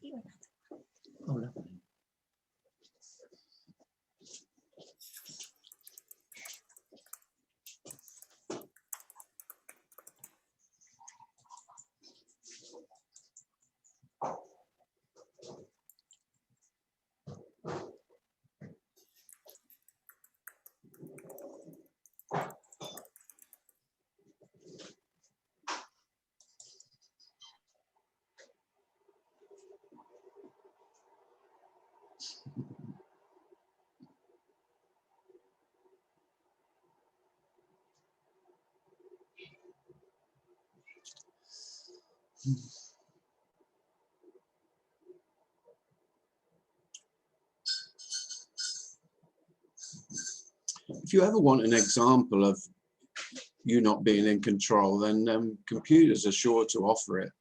Oh, lovely. If you ever want an example of you not being in control, then computers are sure to offer it.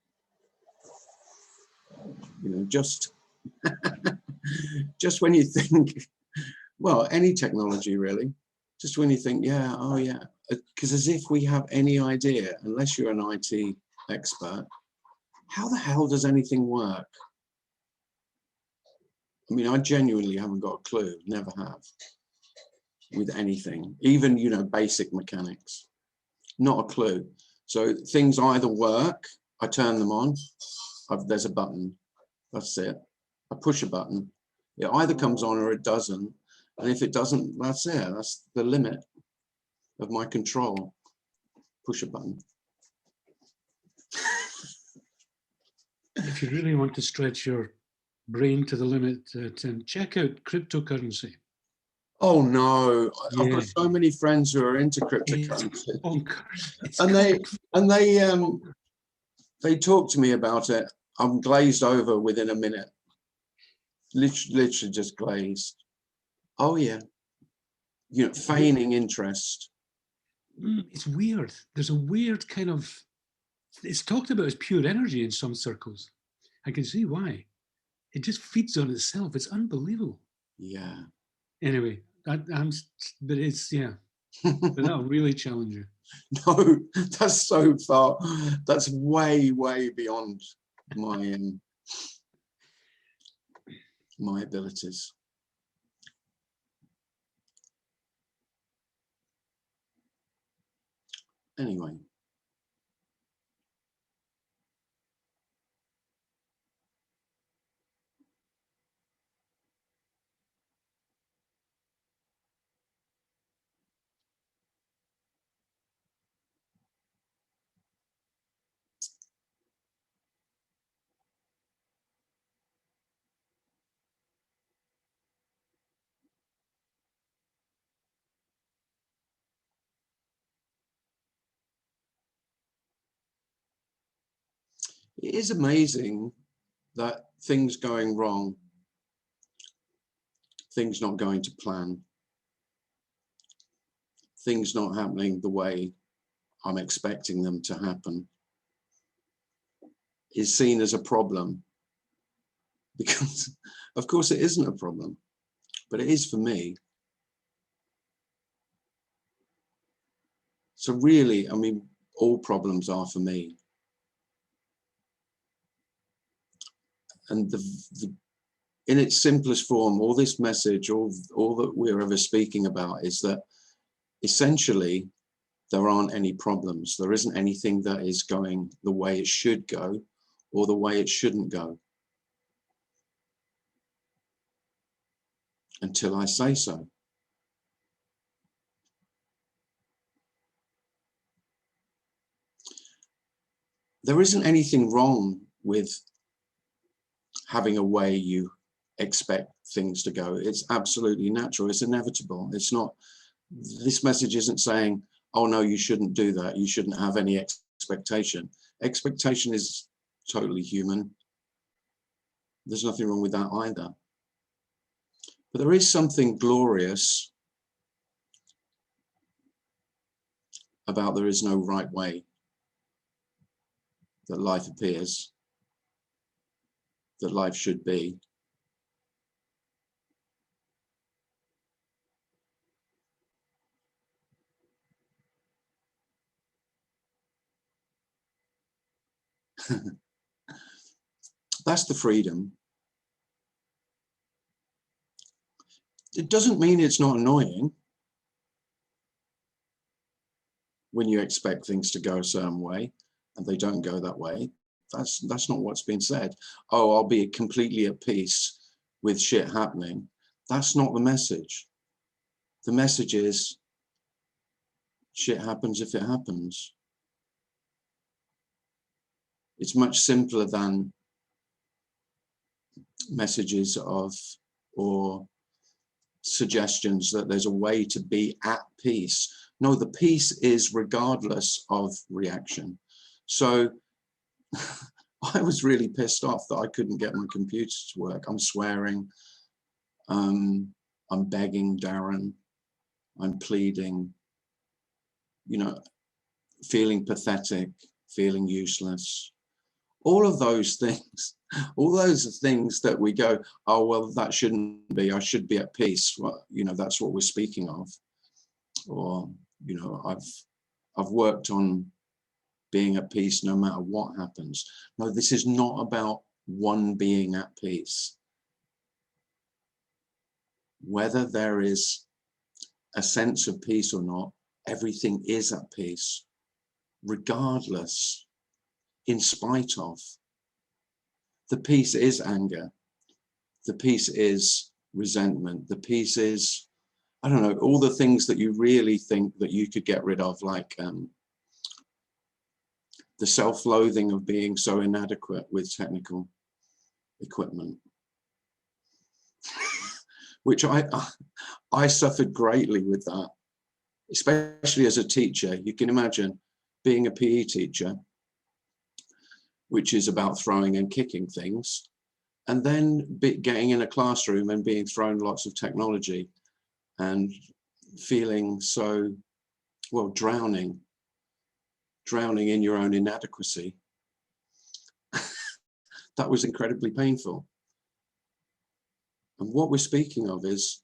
You know, just when you think, well, any technology really, just when you think, yeah, oh yeah, because as if we have any idea, unless you're an IT expert, how the hell does anything work? I mean, I genuinely haven't got a clue, never have, with anything, even, you know, basic mechanics, not a clue. So things either work, I turn them on, there's a button, that's it. I push a button, it either comes on or it doesn't. And if it doesn't, that's it, that's the limit of my control. Push a button. If you really want to stretch your brain to the limit, Tim, check out cryptocurrency. Oh no, Yeah. I've got so many friends who are into cryptocurrency. It's bonkers. It's they talk to me about it. I'm glazed over within a minute. Literally just glazed. Oh yeah, you know, feigning interest. It's weird. There's a weird kind of, it's talked about as pure energy in some circles. I can see why. It just feeds on itself. It's unbelievable. Yeah. Anyway, but it's, yeah, but that'll really challenge you. No, that's so far. That's way beyond my my abilities. Anyway. It is amazing that things going wrong, things not going to plan, things not happening the way I'm expecting them to happen, is seen as a problem. Because, of course, it isn't a problem, but it is for me. So really, I mean, all problems are for me. And in its simplest form, all this message, all that we're ever speaking about is that essentially there aren't any problems. There isn't anything that is going the way it should go or the way it shouldn't go until I say so. There isn't anything wrong with having a way you expect things to go. It's absolutely natural. It's inevitable. It's not, this message isn't saying, oh no, you shouldn't do that. You shouldn't have any expectation. Expectation is totally human. There's nothing wrong with that either. But there is something glorious about there is no right way that life appears, that life should be. That's the freedom. It doesn't mean it's not annoying when you expect things to go a certain way and they don't go that way. That's not what's been said. Oh, I'll be completely at peace with shit happening. That's not the message. The message is shit happens if it happens. It's much simpler than messages of or suggestions that there's a way to be at peace. No, the peace is regardless of reaction. So I was really pissed off that I couldn't get my computer to work. I'm swearing, I'm begging Darren, I'm pleading, you know, feeling pathetic, feeling useless. All of those things, all those things that we go, oh, well, that shouldn't be, I should be at peace. Well, you know, that's what we're speaking of. Or, you know, I've worked on being at peace no matter what happens. No, this is not about one being at peace. Whether there is a sense of peace or not, everything is at peace, regardless, in spite of. The peace is anger. The peace is resentment. The peace is, I don't know, all the things that you really think that you could get rid of, like the self-loathing of being so inadequate with technical equipment, which I suffered greatly with that, especially as a teacher. You can imagine being a PE teacher, which is about throwing and kicking things, and then getting in a classroom and being thrown lots of technology and feeling so, well, drowning in your own inadequacy. That was incredibly painful. And what we're speaking of is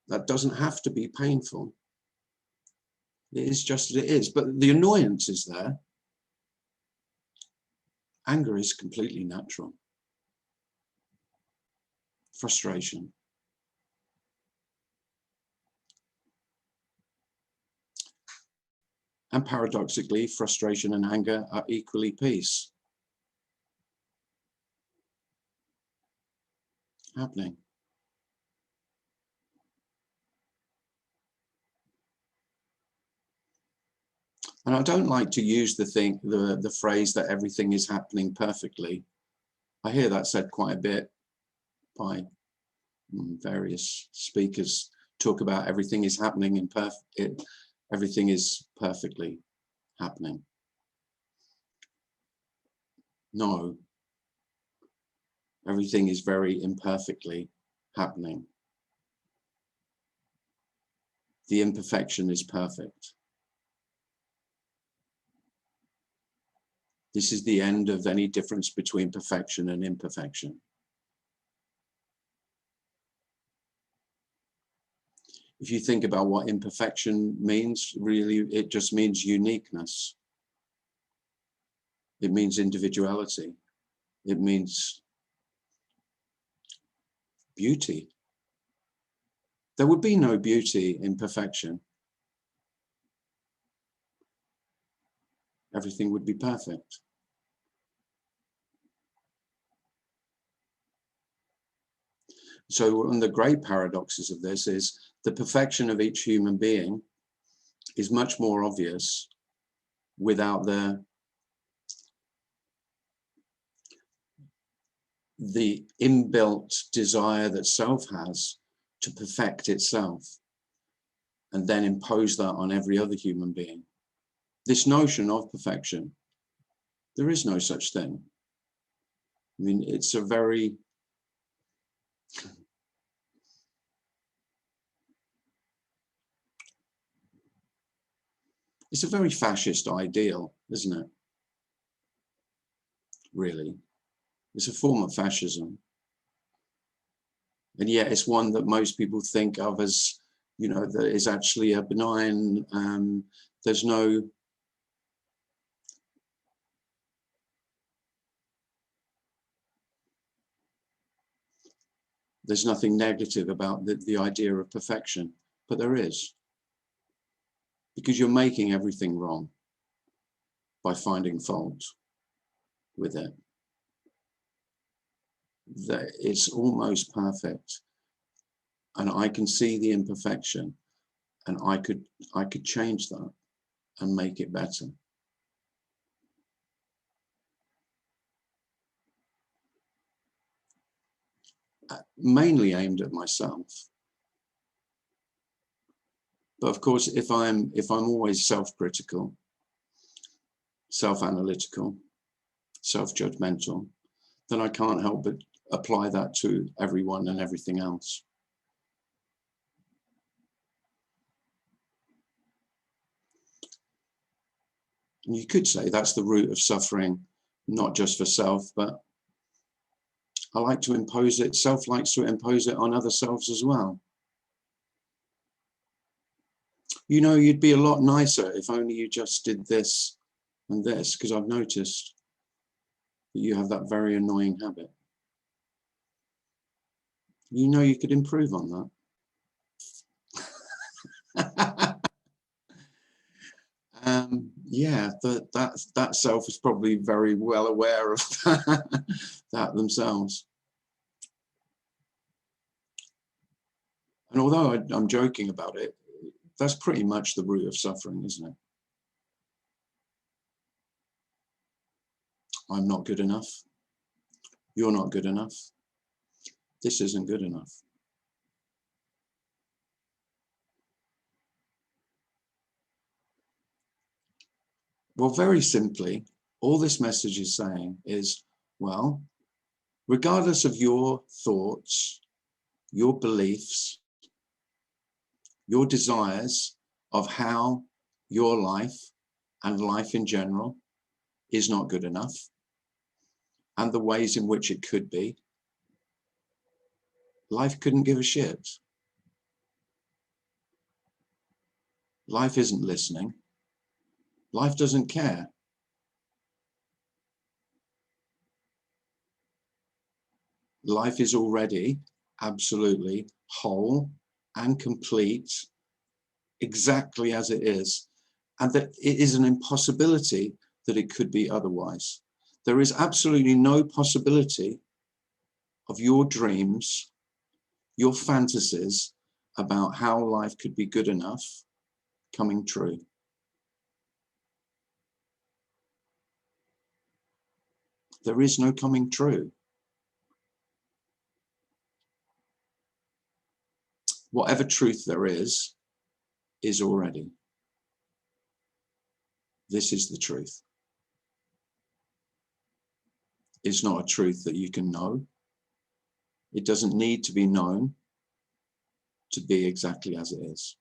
that doesn't have to be painful. It is just as it is, but the annoyance is there. Anger is completely natural. Frustration. And paradoxically, frustration and anger are equally peace. Happening. And I don't like to use the phrase that everything is happening perfectly. I hear that said quite a bit by various speakers, talk about everything is happening in everything is perfectly happening. No, everything is very imperfectly happening. The imperfection is perfect. This is the end of any difference between perfection and imperfection. If you think about what imperfection means, really, it just means uniqueness. It means individuality. It means beauty. There would be no beauty in perfection. Everything would be perfect. So one of the great paradoxes of this is the perfection of each human being is much more obvious without the inbuilt desire that self has to perfect itself and then impose that on every other human being. This notion of perfection, there is no such thing. I mean, it's a very fascist ideal, isn't it? Really. It's a form of fascism. And yet it's one that most people think of as, you know, that is actually a benign, there's no, There's nothing negative about the idea of perfection, but there is. Because you're making everything wrong by finding fault with it. That it's almost perfect. And I can see the imperfection, and I could change that and make it better. Mainly aimed at myself. But of course, if I'm always self-critical, self-analytical, self-judgmental, then I can't help but apply that to everyone and everything else. And you could say that's the root of suffering, not just for self, but I like to impose it, self likes to impose it on other selves as well. You know, you'd be a lot nicer if only you just did this and this, because I've noticed that you have that very annoying habit. You know, you could improve on that. Yeah, that self is probably very well aware of that themselves. And although I'm joking about it, that's pretty much the root of suffering, isn't it? I'm not good enough. You're not good enough. This isn't good enough. Well, very simply, all this message is saying is, well, regardless of your thoughts, your beliefs, your desires of how your life and life in general is not good enough, and the ways in which it could be, life couldn't give a shit. Life isn't listening. Life doesn't care. Life is already absolutely whole and complete, exactly as it is, and that it is an impossibility that it could be otherwise. There is absolutely no possibility of your dreams, your fantasies about how life could be good enough coming true. There is no coming true. Whatever truth there is already. This is the truth. It's not a truth that you can know. It doesn't need to be known to be exactly as it is.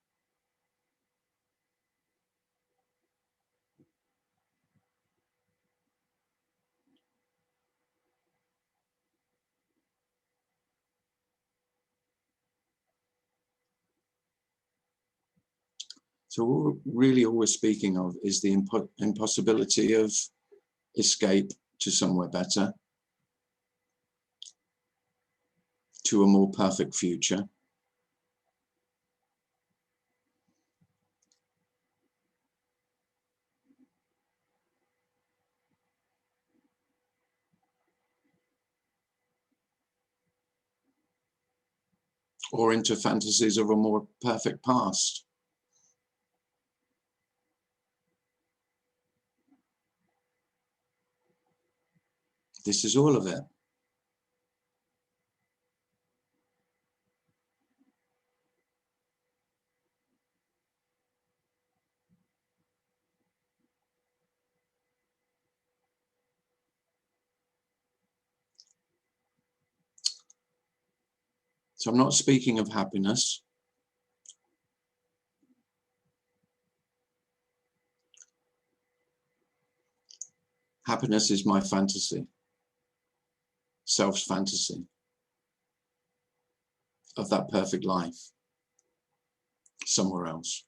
So really all we're speaking of is the impossibility of escape to somewhere better, to a more perfect future. Or into fantasies of a more perfect past. This is all of it. So I'm not speaking of happiness. Happiness is my fantasy, self's fantasy of that perfect life somewhere else.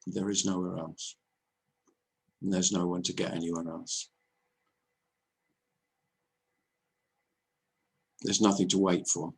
There is nowhere else. And there's no one to get anywhere else. There's nothing to wait for.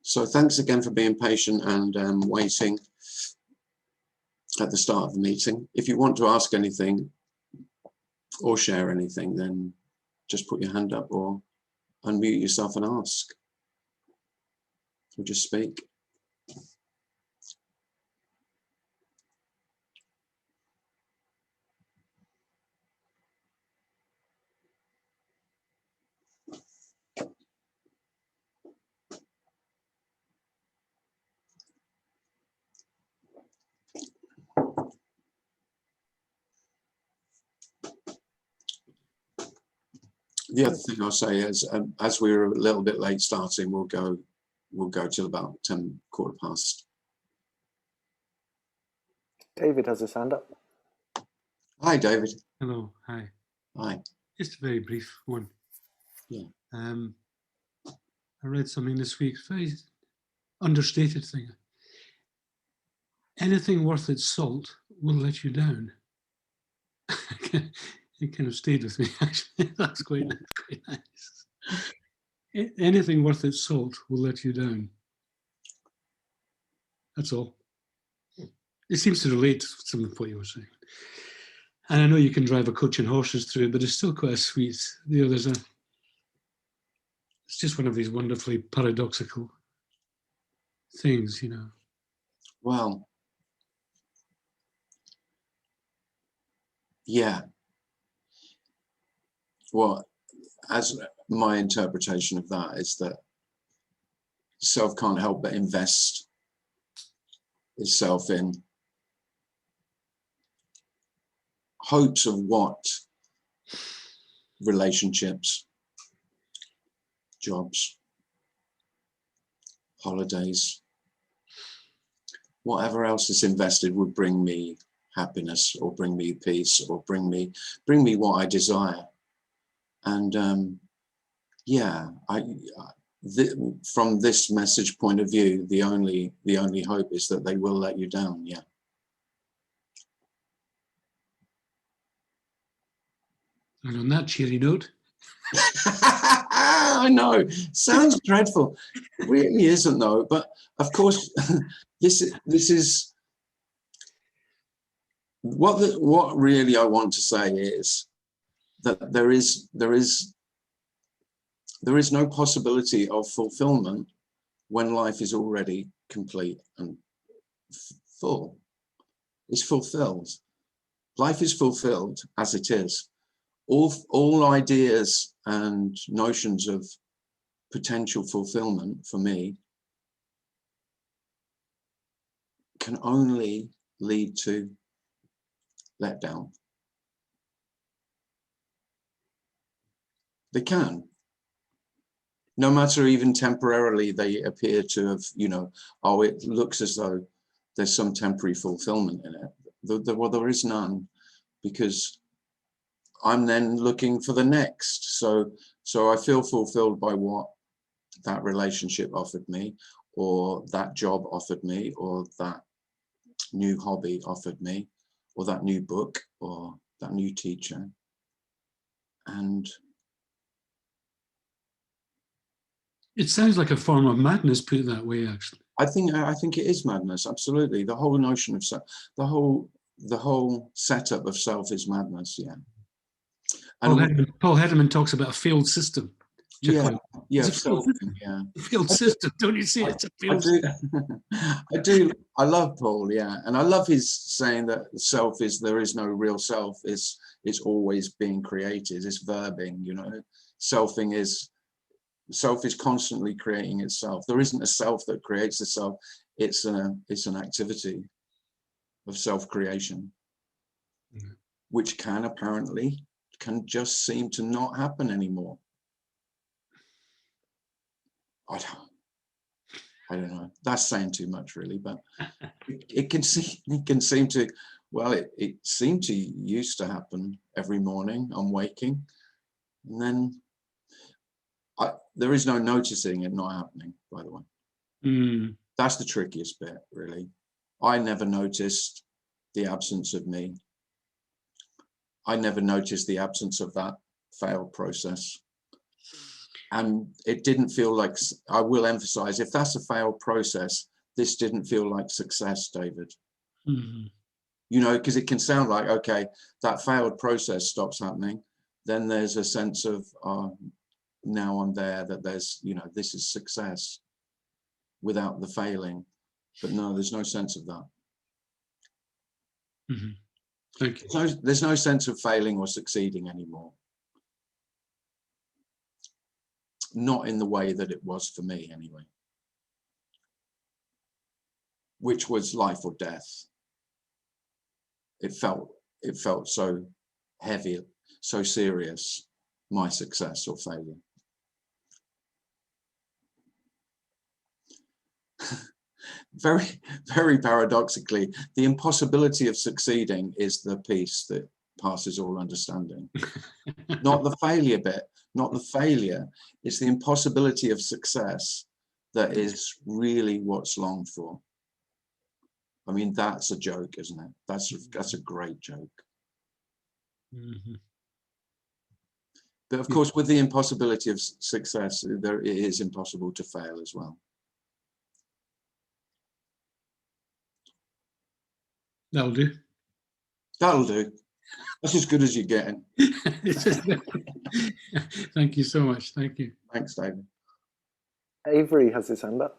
So thanks again for being patient and waiting at the start of the meeting. If you want to ask anything or share anything, then just put your hand up or unmute yourself and ask. Or just speak. The other thing I'll say is, as we're a little bit late starting, we'll go till about 10, quarter past. David has his hand up. Hi, David. Hello, hi. Hi. Just a very brief one. Yeah. I read something this week, very understated thing. Anything worth its salt will let you down. It kind of stayed with me, actually. That's quite nice. Anything worth its salt will let you down. That's all. It seems to relate to some of what you were saying. And I know you can drive a coach and horses through it, but it's still quite a sweet, it's just one of these wonderfully paradoxical things, you know. Well, yeah. Well, as my interpretation of that is that self can't help but invest itself in hopes of what? Relationships, jobs, holidays, whatever else is invested would bring me happiness or bring me peace or bring me what I desire. And yeah, from this message point of view, the only hope is that they will let you down. Yeah. And on that cheery note. I know, sounds dreadful. It really isn't though. But of course, this is what really I want to say is that there is no possibility of fulfillment when life is already complete and full. It's fulfilled. Life is fulfilled as it is. All ideas and notions of potential fulfillment for me can only lead to letdown. They can. No matter even temporarily they appear to have, you know, oh, it looks as though there's some temporary fulfillment in it. Well, there is none, because I'm then looking for the next. So I feel fulfilled by what that relationship offered me, or that job offered me, or that new hobby offered me, or that new book, or that new teacher. And it sounds like a form of madness, put it that way, actually. I think it is madness, absolutely. The whole notion of the whole the whole setup of self is madness. Yeah. Paul Hederman talks about a failed system. Yeah, yeah, it's a failed system. Yeah. A failed system. Don't you see? It's a failed system. I love Paul, yeah, and I love his saying that self is, there is no real self. It's always being created. It's verbing, you know. Self is constantly creating itself. There isn't a self that creates itself. It's an activity of self-creation, which can just seem to not happen anymore. I don't know. That's saying too much, really, but it can seem to. Well, it seemed to used to happen every morning. I'm waking, and then there is no noticing it not happening. By the way, that's the trickiest bit, really. I never noticed the absence of me. I never noticed the absence of that failed process. And it didn't feel like, I will emphasize, if that's a failed process, this didn't feel like success, David. Mm-hmm. You know, because it can sound like, okay, that failed process stops happening. Then there's a sense of, now I'm there, that there's, you know, this is success without the failing. But no, there's no sense of that. Mm-hmm. Thank you. There's no sense of failing or succeeding anymore. Not in the way that it was for me, anyway. Which was life or death. It felt so heavy, so serious, my success or failure. Very, very paradoxically, the impossibility of succeeding is the peace that passes all understanding. Not the failure bit, not the failure. It's the impossibility of success that is really what's longed for. I mean, that's a joke, isn't it? That's a great joke. Mm-hmm. But of course, with the impossibility of success, it is impossible to fail as well. That'll do. That'll do. That's as good as you're getting. Thank you so much. Thank you. Thanks, David. Avery has his hand up.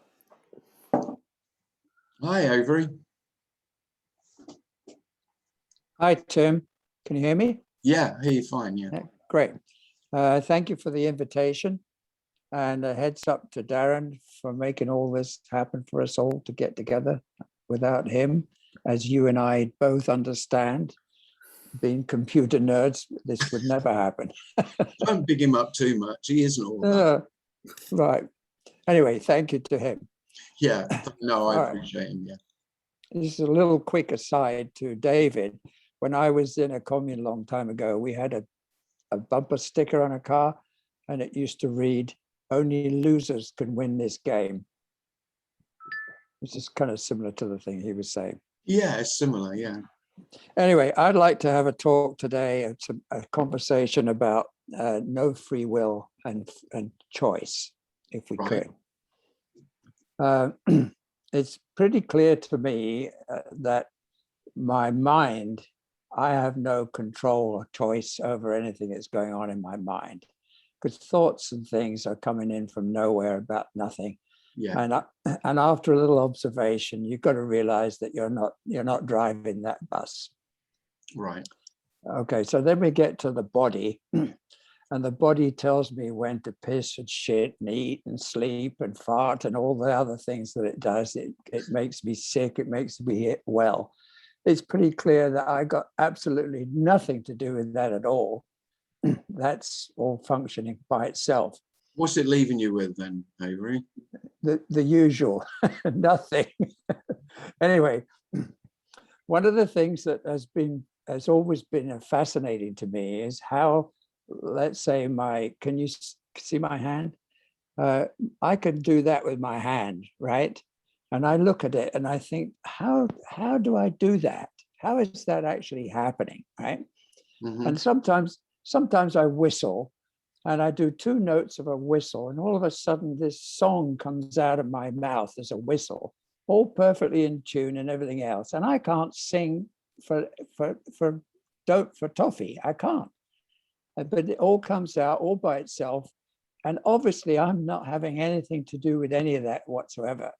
Hi, Avery. Hi, Tim. Can you hear me? Yeah, I hear you fine, yeah. Great. Thank you for the invitation, and a heads up to Darren for making all this happen for us all to get together. Without him, as you and I both understand, being computer nerds, this would never happen. Don't big him up too much. He isn't all that. Right. Anyway, thank you to him. Yeah, no, I All appreciate him, yeah. This is a little quick aside to David. When I was in a commune a long time ago, we had a bumper sticker on a car, and it used to read, "Only losers can win this game," which is kind of similar to the thing he was saying. Yeah, it's similar, yeah. Anyway, I'd like to have a talk today, a conversation about no free will and choice, if we could. It's pretty clear to me that my mind, I have no control or choice over anything that's going on in my mind, because thoughts and things are coming in from nowhere about nothing. Yeah. And after a little observation, you've got to realize that you're not driving that bus. Right. Okay, so then we get to the body, and the body tells me when to piss and shit and eat and sleep and fart and all the other things that it does. It makes me sick. It makes me well. It's pretty clear that I got absolutely nothing to do with that at all. That's all functioning by itself. What's it leaving you with then, Avery? The usual, nothing. Anyway, one of the things that has always been fascinating to me is how, let's say can you see my hand? I can do that with my hand, right? And I look at it and I think, how do I do that? How is that actually happening, right? Mm-hmm. And sometimes I whistle, and I do 2 notes of a whistle, and all of a sudden this song comes out of my mouth as a whistle, all perfectly in tune and everything else. And I can't sing for toffee. I can't. But it all comes out all by itself. And obviously I'm not having anything to do with any of that whatsoever.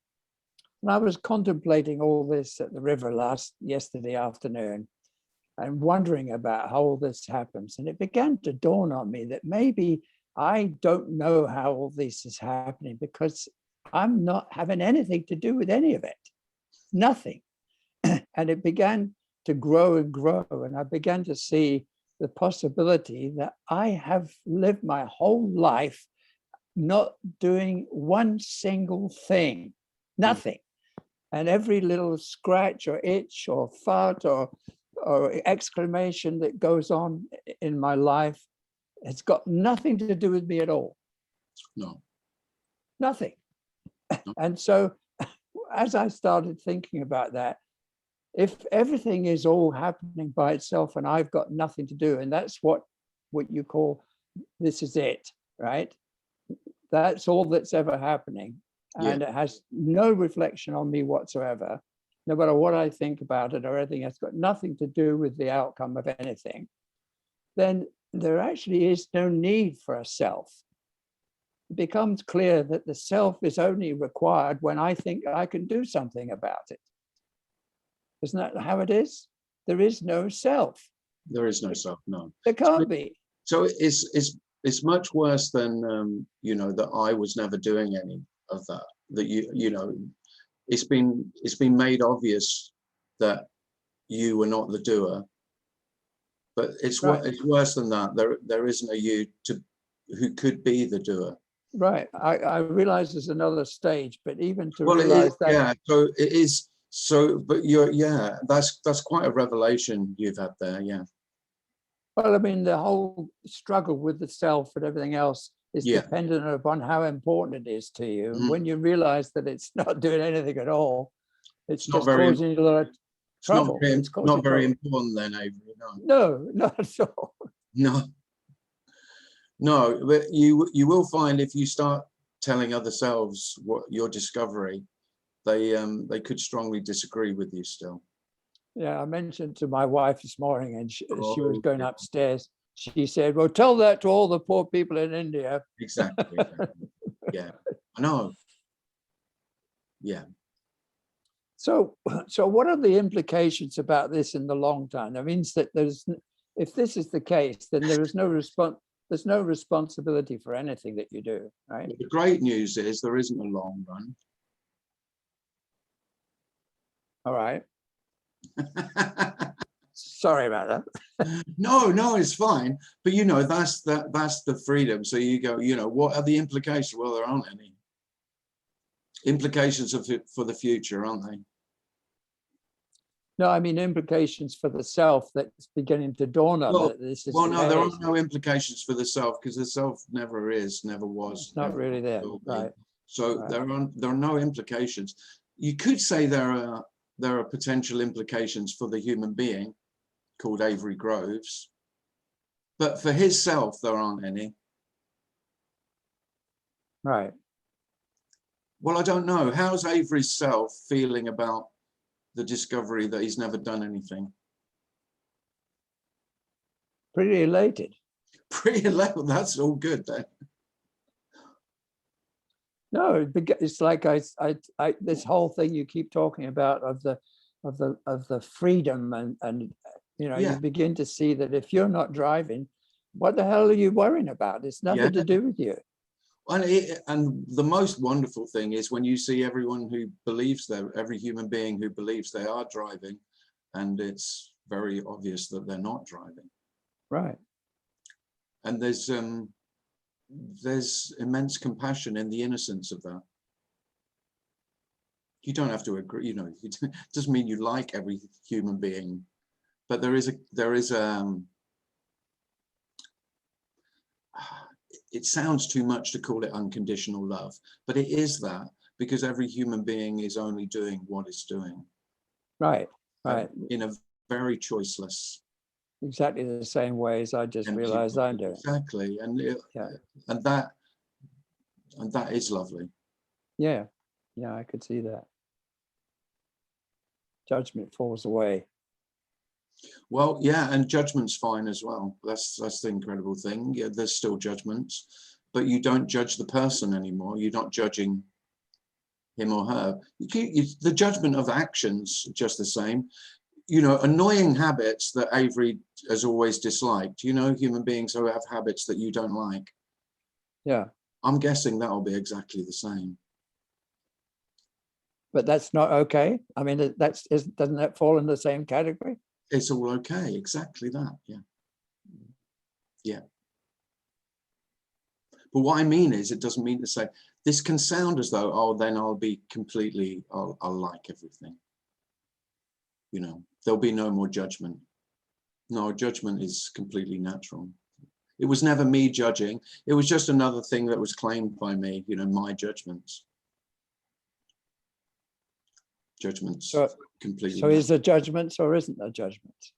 And I was contemplating all this at the river yesterday afternoon and wondering about how all this happens. And it began to dawn on me that maybe I don't know how all this is happening because I'm not having anything to do with any of it. Nothing. And it began to grow and grow. And I began to see the possibility that I have lived my whole life not doing one single thing, nothing. And every little scratch or itch or fart or exclamation that goes on in my life, it's got nothing to do with me at all. No. Nothing. No. And so as I started thinking about that, if everything is all happening by itself and I've got nothing to do, and that's what you call, this is it, right? That's all that's ever happening. And it has no reflection on me whatsoever, no matter what I think about it or anything. It's got nothing to do with the outcome of anything. Then there actually is no need for a self. It becomes clear that the self is only required when I think I can do something about it. Isn't that how it is? There is no self. There is no self, no. There can't be. So it's much worse than, you know, that I was never doing any of that, that you know, it's been made obvious that you were not the doer, but it's Right. It's worse than that. There isn't a you who could be the doer. Right. I realize there's another stage, but even to realize that. Yeah, so it is. So, but that's quite a revelation you've had there. Yeah. Well, I mean, the whole struggle with the self and everything else is dependent upon how important it is to you. And when you realize that it's not doing anything at all, it's just causing you a lot of trouble. It's not very important then, Avery. No, not at all. No, but you will find if you start telling other selves what your discovery, they could strongly disagree with you still. Yeah, I mentioned to my wife this morning, and she was going upstairs. She said, "Well, tell that to all the poor people in India." Exactly. Yeah, I know. Yeah. So what are the implications about this in the long term? That means that if this is the case, then there is no response. There's no responsibility for anything that you do, right? Well, the great news is there isn't a long run. All right. Sorry about that. No, it's fine. But you know, that's the freedom. So you go, you know, what are the implications? Well, there aren't any implications for the future, aren't they? No, I mean implications for the self that's beginning to dawn on that this is. Well, no, there are no implications for the self because the self never is, never was. It's not really there, right? So there are no implications. You could say there are potential implications for the human being called Avery Groves, but for his self there aren't any. Right. Well, I don't know. How's Avery's self feeling about the discovery that he's never done anything? Pretty elated. Pretty elated. That's all good then. No, it's like I this whole thing you keep talking about of the freedom and you know, you begin to see that if you're not driving, what the hell are you worrying about? It's nothing to do with you. And the most wonderful thing is when you see everyone who believes every human being who believes they are driving, and it's very obvious that they're not driving. Right. And there's immense compassion in the innocence of that. You don't have to agree, you know, it doesn't mean you like every human being, but there is it sounds too much to call it unconditional love, but it is that because every human being is only doing what it's doing. Right. In a very choiceless. Exactly the same way as I just realized I'm doing. Exactly, and that is lovely. Yeah, I could see that. Judgment falls away. Well, yeah, and judgment's fine as well. That's the incredible thing. Yeah, there's still judgments, but you don't judge the person anymore. You're not judging him or her. The judgment of actions just the same. You know, annoying habits that Avery has always disliked. You know, human beings who have habits that you don't like. Yeah. I'm guessing that'll be exactly the same. But that's not okay. I mean, doesn't that fall in the same category? It's all okay. Exactly that. Yeah. Yeah. But what I mean is, it doesn't mean to say, this can sound as though, oh, then I'll be completely, I'll like everything. You know, there'll be no more judgment. No, judgment is completely natural. It was never me judging. It was just another thing that was claimed by me, you know, my judgments. Judgments completely. So is there judgments or isn't there judgments?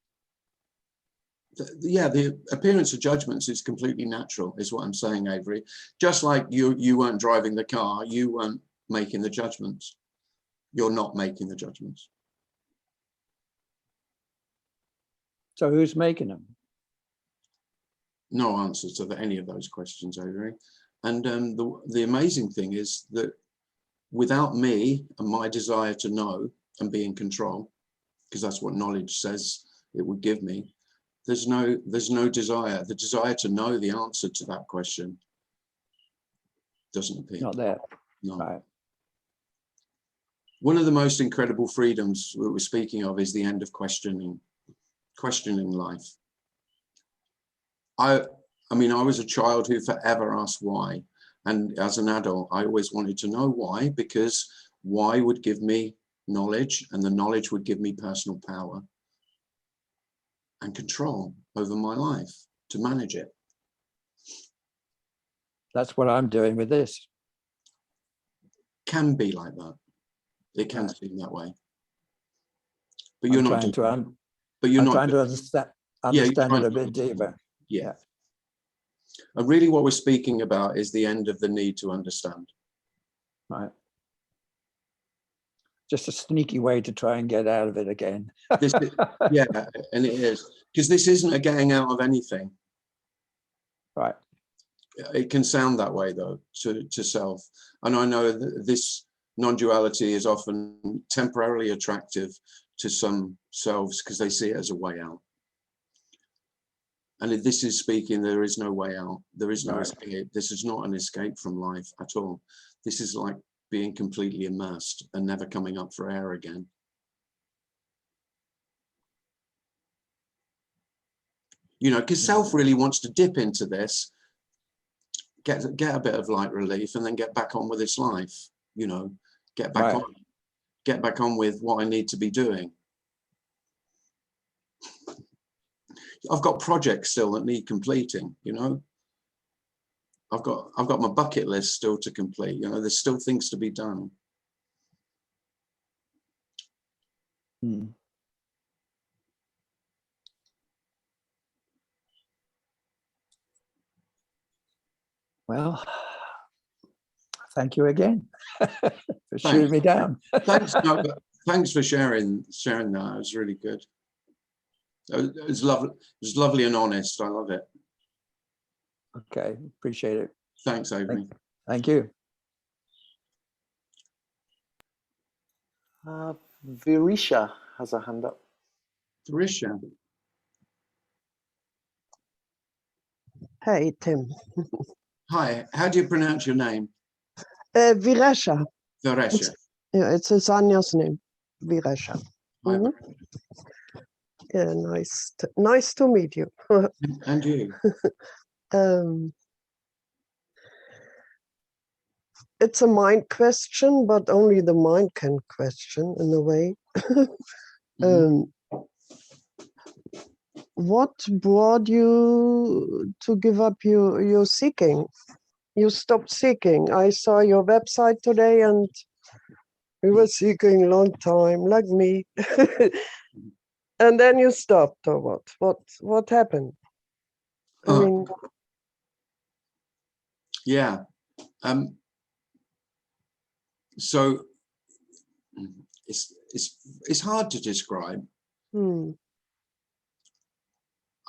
Yeah, the appearance of judgments is completely natural, is what I'm saying, Avery. Just like you weren't driving the car, you weren't making the judgments. You're not making the judgments. So who's making them? No answers to any of those questions, Avery. And the amazing thing is that without me and my desire to know and be in control, because that's what knowledge says it would give me, there's no desire. The desire to know the answer to that question doesn't appear. Not there. No. Right. One of the most incredible freedoms that we're speaking of is the end of questioning life. I mean, I was a child who forever asked why. And as an adult, I always wanted to know why, because why would give me knowledge, and the knowledge would give me personal power and control over my life to manage it. That's what I'm doing with this. Can be like that. It can seem that way. But you're not doing that. But you're not trying to understand it a bit deeper. Yeah. And really what we're speaking about is the end of the need to understand. Right. Just a sneaky way to try and get out of it again. Yeah, and it is. Because this isn't a getting out of anything. Right. It can sound that way, though, to self. And I know that this non-duality is often temporarily attractive to some selves because they see it as a way out. And if this is speaking, there is no way out. There is no escape. This is not an escape from life at all. This is like being completely immersed and never coming up for air again. You know, because self really wants to dip into this, get a bit of light relief, and then get back on with its life. You know, get back on with what I need to be doing. I've got projects still that need completing. You know, I've got my bucket list still to complete. You know, there's still things to be done. Well, thank you again for shooting me down. Thanks for sharing that. It was really good. It was lovely. It was lovely and honest. I love it. Okay, appreciate it. Thanks, Avery. Thank you. Virisha has a hand up. Virisha. Hey, Tim. Hi, how do you pronounce your name? Viresha. Viresha. Yeah, it's Sanya's name. Viresha. Hi, Yeah, nice to meet you. and you. It's a mind question, but only the mind can question in a way. What brought you to give up your seeking? You stopped seeking. I saw your website today and you were seeking a long time, like me. And then you stopped, or what? What happened? I mean, yeah. So it's hard to describe.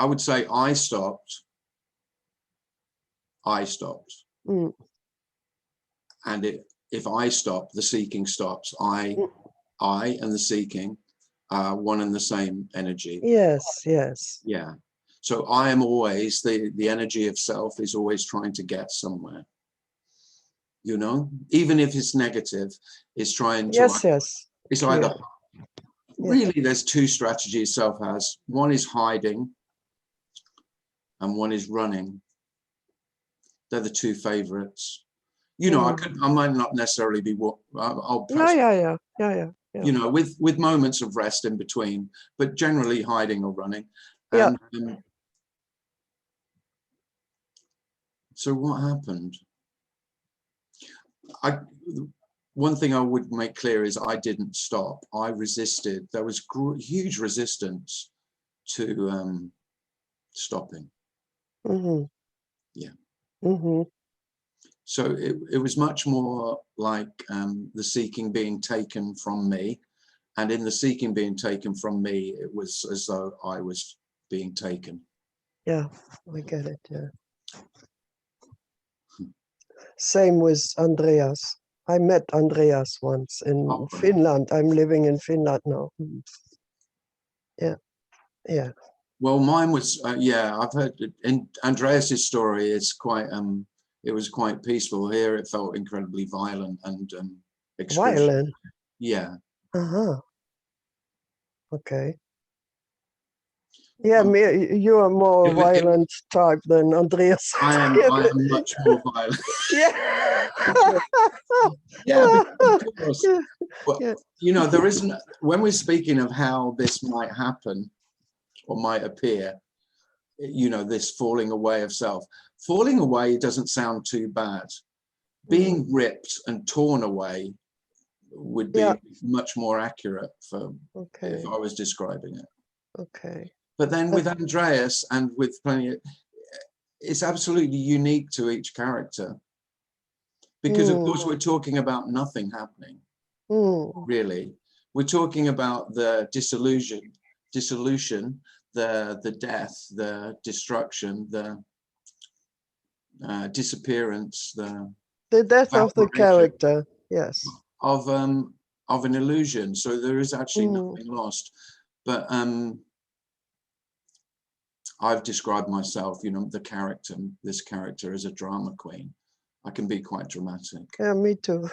I would say I stopped. Mm. And if I stop, the seeking stops. I and the seeking are one and the same energy. Yes, yes. Yeah. So I am always, the energy of self is always trying to get somewhere. You know, even if it's negative, it's trying to, Yes, yes. it's Clear. either, really there's two strategies self has. One is hiding and one is running. They're the two favorites. You know, I might not necessarily be what I'll perhaps, Yeah. you know, with moments of rest in between, but generally hiding or running. Yeah. And so what happened? One thing I would make clear is I didn't stop. I resisted. There was huge resistance to stopping. Mm-hmm. Yeah. Mm-hmm. So it was much more like the seeking being taken from me. And in the seeking being taken from me, it was as though I was being taken. Yeah, I get it. Yeah. Same with Andreas. I met Andreas once in Finland. I'm living in Finland now. Yeah. Well, mine was, yeah, I've heard in Andreas's story, it's quite, it was quite peaceful. Here it felt incredibly violent and Violent? Yeah. Uh-huh. Okay. Yeah, you are more violent type than Andreas. I am much more violent. Yeah. Yeah, of course. Yeah. But, you know, there isn't, when we're speaking of how this might happen or might appear, you know, this falling away of self. Falling away doesn't sound too bad. Being ripped and torn away would be much more accurate for if I was describing it. Okay. But then with Andreas and with plenty, it's absolutely unique to each character. Because of course we're talking about nothing happening, really. We're talking about the dissolution, the death, the destruction, the disappearance, the death of the character, yes, of an illusion. So there is actually nothing lost. But I've described myself, you know, this character as a drama queen. I can be quite dramatic. Yeah, me too.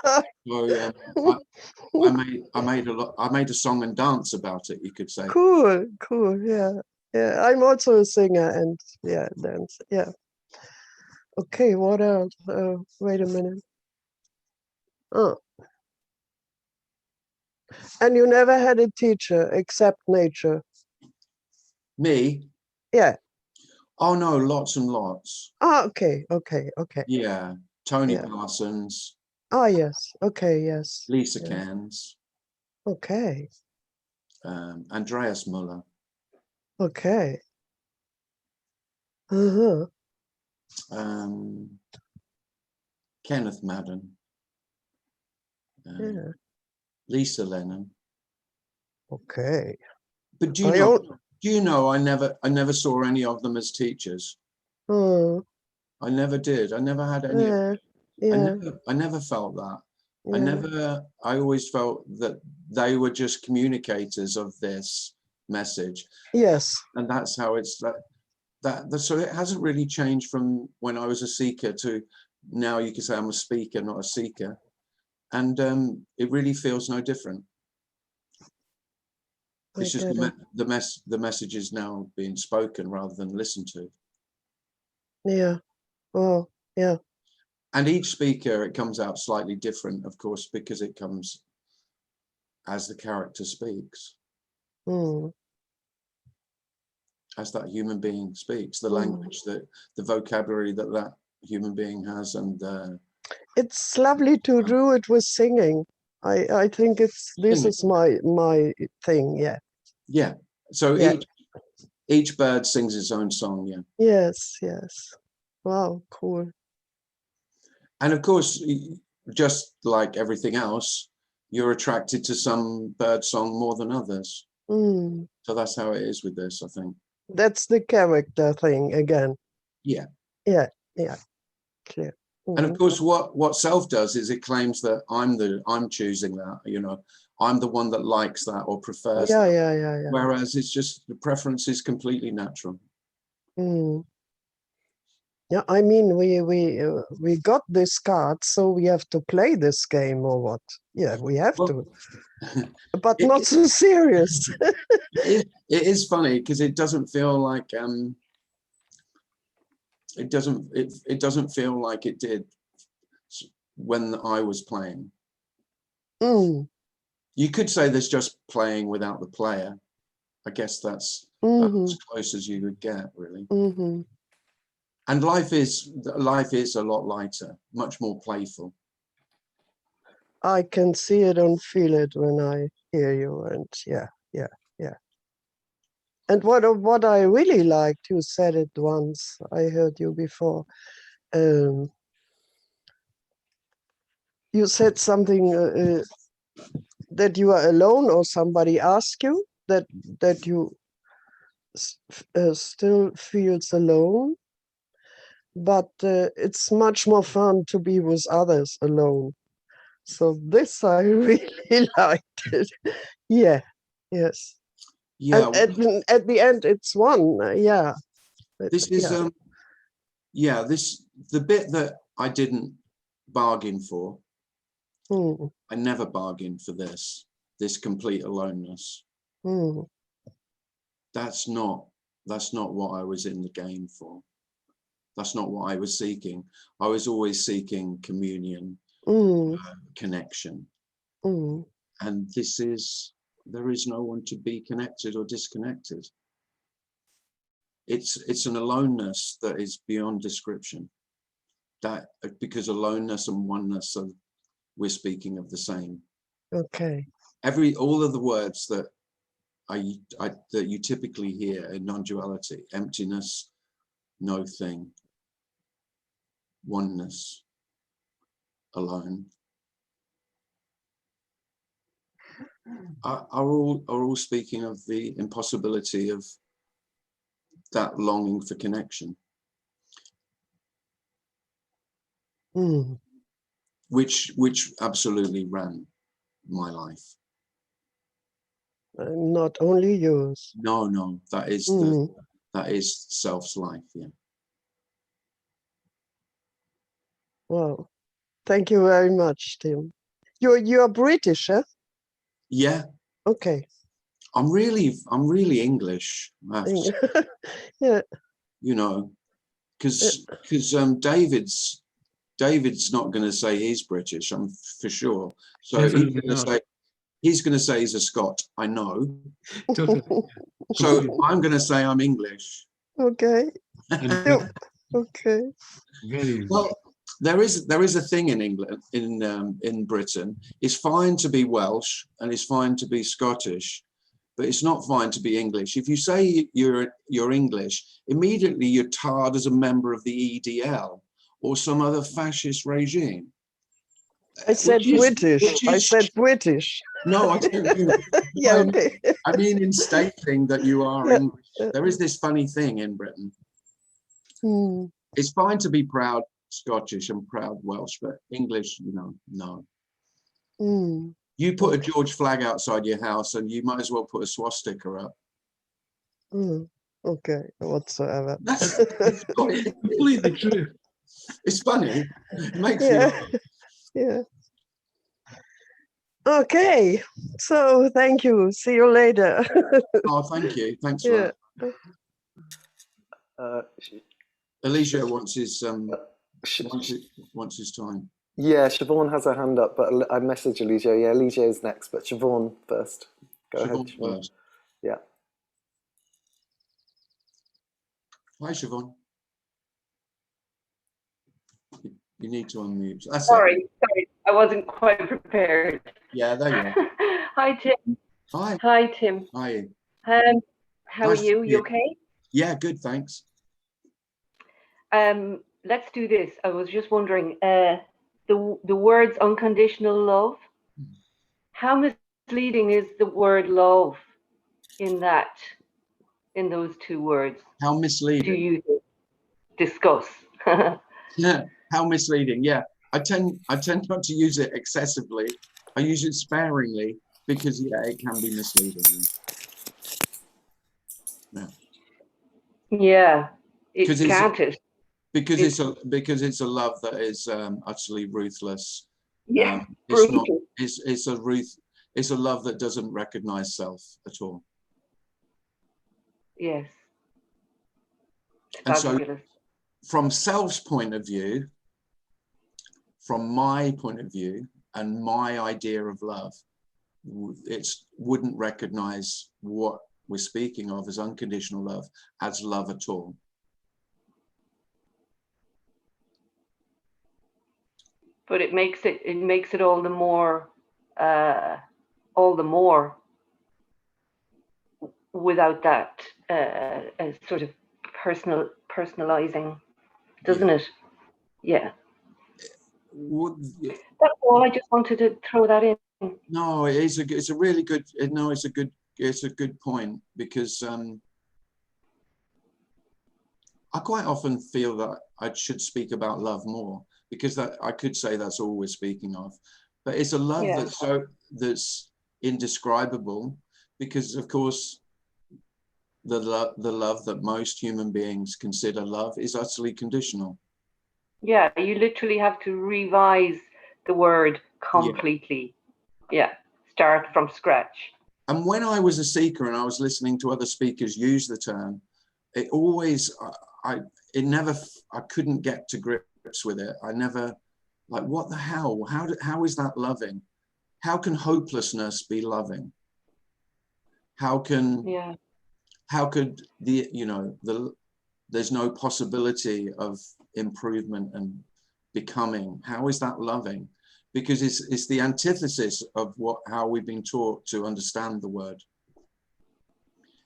So I made a song and dance about it, you could say. Cool, yeah. I'm also a singer and dance. Yeah. Okay, what else? Wait a minute. Oh. And you never had a teacher except nature? Me? Yeah. Oh no, lots and lots. Ah, okay. Yeah, Tony Parsons. Ah, yes. Okay, yes. Lisa Cairns. Okay. Andreas Muller. Okay. Uh-huh. Kenneth Madden. Lisa Lennon. Okay. But do you know I never saw any of them as teachers. I never did. I never had any. I never felt that. I always felt that they were just communicators of this message. Yes. And that's how it's so it hasn't really changed from when I was a seeker to now. You could say I'm a speaker, not a seeker. And it really feels no different. It's just the message is now being spoken rather than listened to. Yeah. Oh, yeah. And each speaker, it comes out slightly different, of course, because it comes as the character speaks. As that human being speaks, the language, the vocabulary that human being has. And it's lovely to do it with singing. I think this is my thing. Yeah. So each bird sings its own song. Yes. Wow, cool. And of course, just like everything else, you're attracted to some bird song more than others. So that's how it is with this, I think. That's the character thing again. Yeah. Yeah, clear. And of course, what self does is it claims that I'm choosing that, you know, I'm the one that likes that or prefers Yeah, that. yeah. Whereas it's just the preference is completely natural. Mm. Yeah, I mean, we got this card, so we have to play this game or what? Yeah, we have Well, to, but not so serious. it is funny because it doesn't feel like it doesn't feel like it did when I was playing. Mm. You could say there's just playing without the player. I guess that's as close as you would get, really. Mm-hmm. And life is a lot lighter, much more playful. I can see it and feel it when I hear you, and yeah. And what I really liked, you said it once, I heard you before. You said something that you are alone, or somebody asked you that you still feels alone, but it's much more fun to be with others alone. So this I really liked it. Yeah, yes. Yeah. And at the end, it's one. Yeah. This is the bit that I didn't bargain for. I never bargained for this complete aloneness. That's not what I was in the game for. That's not what I was seeking. I was always seeking communion, connection. And there is no one to be connected or disconnected. It's an aloneness that is beyond description. That because aloneness and oneness we're speaking of the same. Okay. All of the words that that you typically hear in non-duality: emptiness, no thing, oneness, alone, are all speaking of the impossibility of that longing for connection, which absolutely ran my life. Not only yours. No, that is that is self's life. Yeah. Wow. Thank you very much, Tim. You're British, huh? Yeah. Okay. I'm really English. I have to say. Yeah. You know, because David's not going to say he's British, I'm for sure. So he's going to say he's a Scot. I know. Totally. So I'm going to say I'm English. Okay. Okay. Very Well, there is a thing in England, in Britain. It's fine to be Welsh and it's fine to be Scottish, but it's not fine to be English. If you say you're English, immediately you're tarred as a member of the EDL or some other fascist regime. I said British. I said British. No, I don't mean Yeah, okay. I mean in stating that you are English. There is this funny thing in Britain. It's fine to be proud Scottish and proud Welsh, but English, no. You put a George flag outside your house and you might as well put a swastika up. Okay, whatsoever. That's completely true. It's funny. It makes you laugh. Yeah. Okay, so thank you. See you later. Oh, thank you. Thanks for that. Alicia wants his wants his time. Yeah, Siobhan has her hand up, but I messaged Alicia. Yeah, Alicia is next, but Siobhan first. Go ahead, Siobhan. First. Yeah. Hi, Siobhan. You need to unmute. Sorry, I wasn't quite prepared. Yeah, there you are. Hi, Tim. Hi. Hi, Tim. Hi. How are you? You okay? Yeah, good, thanks. Let's do this. I was just wondering, the words unconditional love, how misleading is the word love in that? in those two words How do misleading. you discuss? Yeah, how misleading. Yeah, I tend not to use it excessively. I use it sparingly because yeah, it can be misleading. Yeah. Yeah, Because it can't it? because it's a love that is utterly ruthless. Yeah, It's not. brutal. It's a love that doesn't recognize self at all. Yes. And so, Fabulous. from self's point of view, from my point of view, and my idea of love, it wouldn't recognize what we're speaking of as unconditional love as love at all. But it makes it all the more without that sort of personalizing, doesn't it? Yeah. That's all. I just wanted to throw that in. No, it's a really good. No, it's a good point, because I quite often feel that I should speak about love more, because that I could say that's all we're speaking of, but it's a love that's indescribable, because of course the love that most human beings consider love is utterly conditional. Yeah, you literally have to revise the word completely. Yeah, start from scratch. And when I was a seeker and I was listening to other speakers use the term, it always, I couldn't get to grips with it. I never, like, what the hell? How is that loving? How can hopelessness be loving? How could there's no possibility of improvement and becoming? How is that loving? Because it's the antithesis of how we've been taught to understand the word.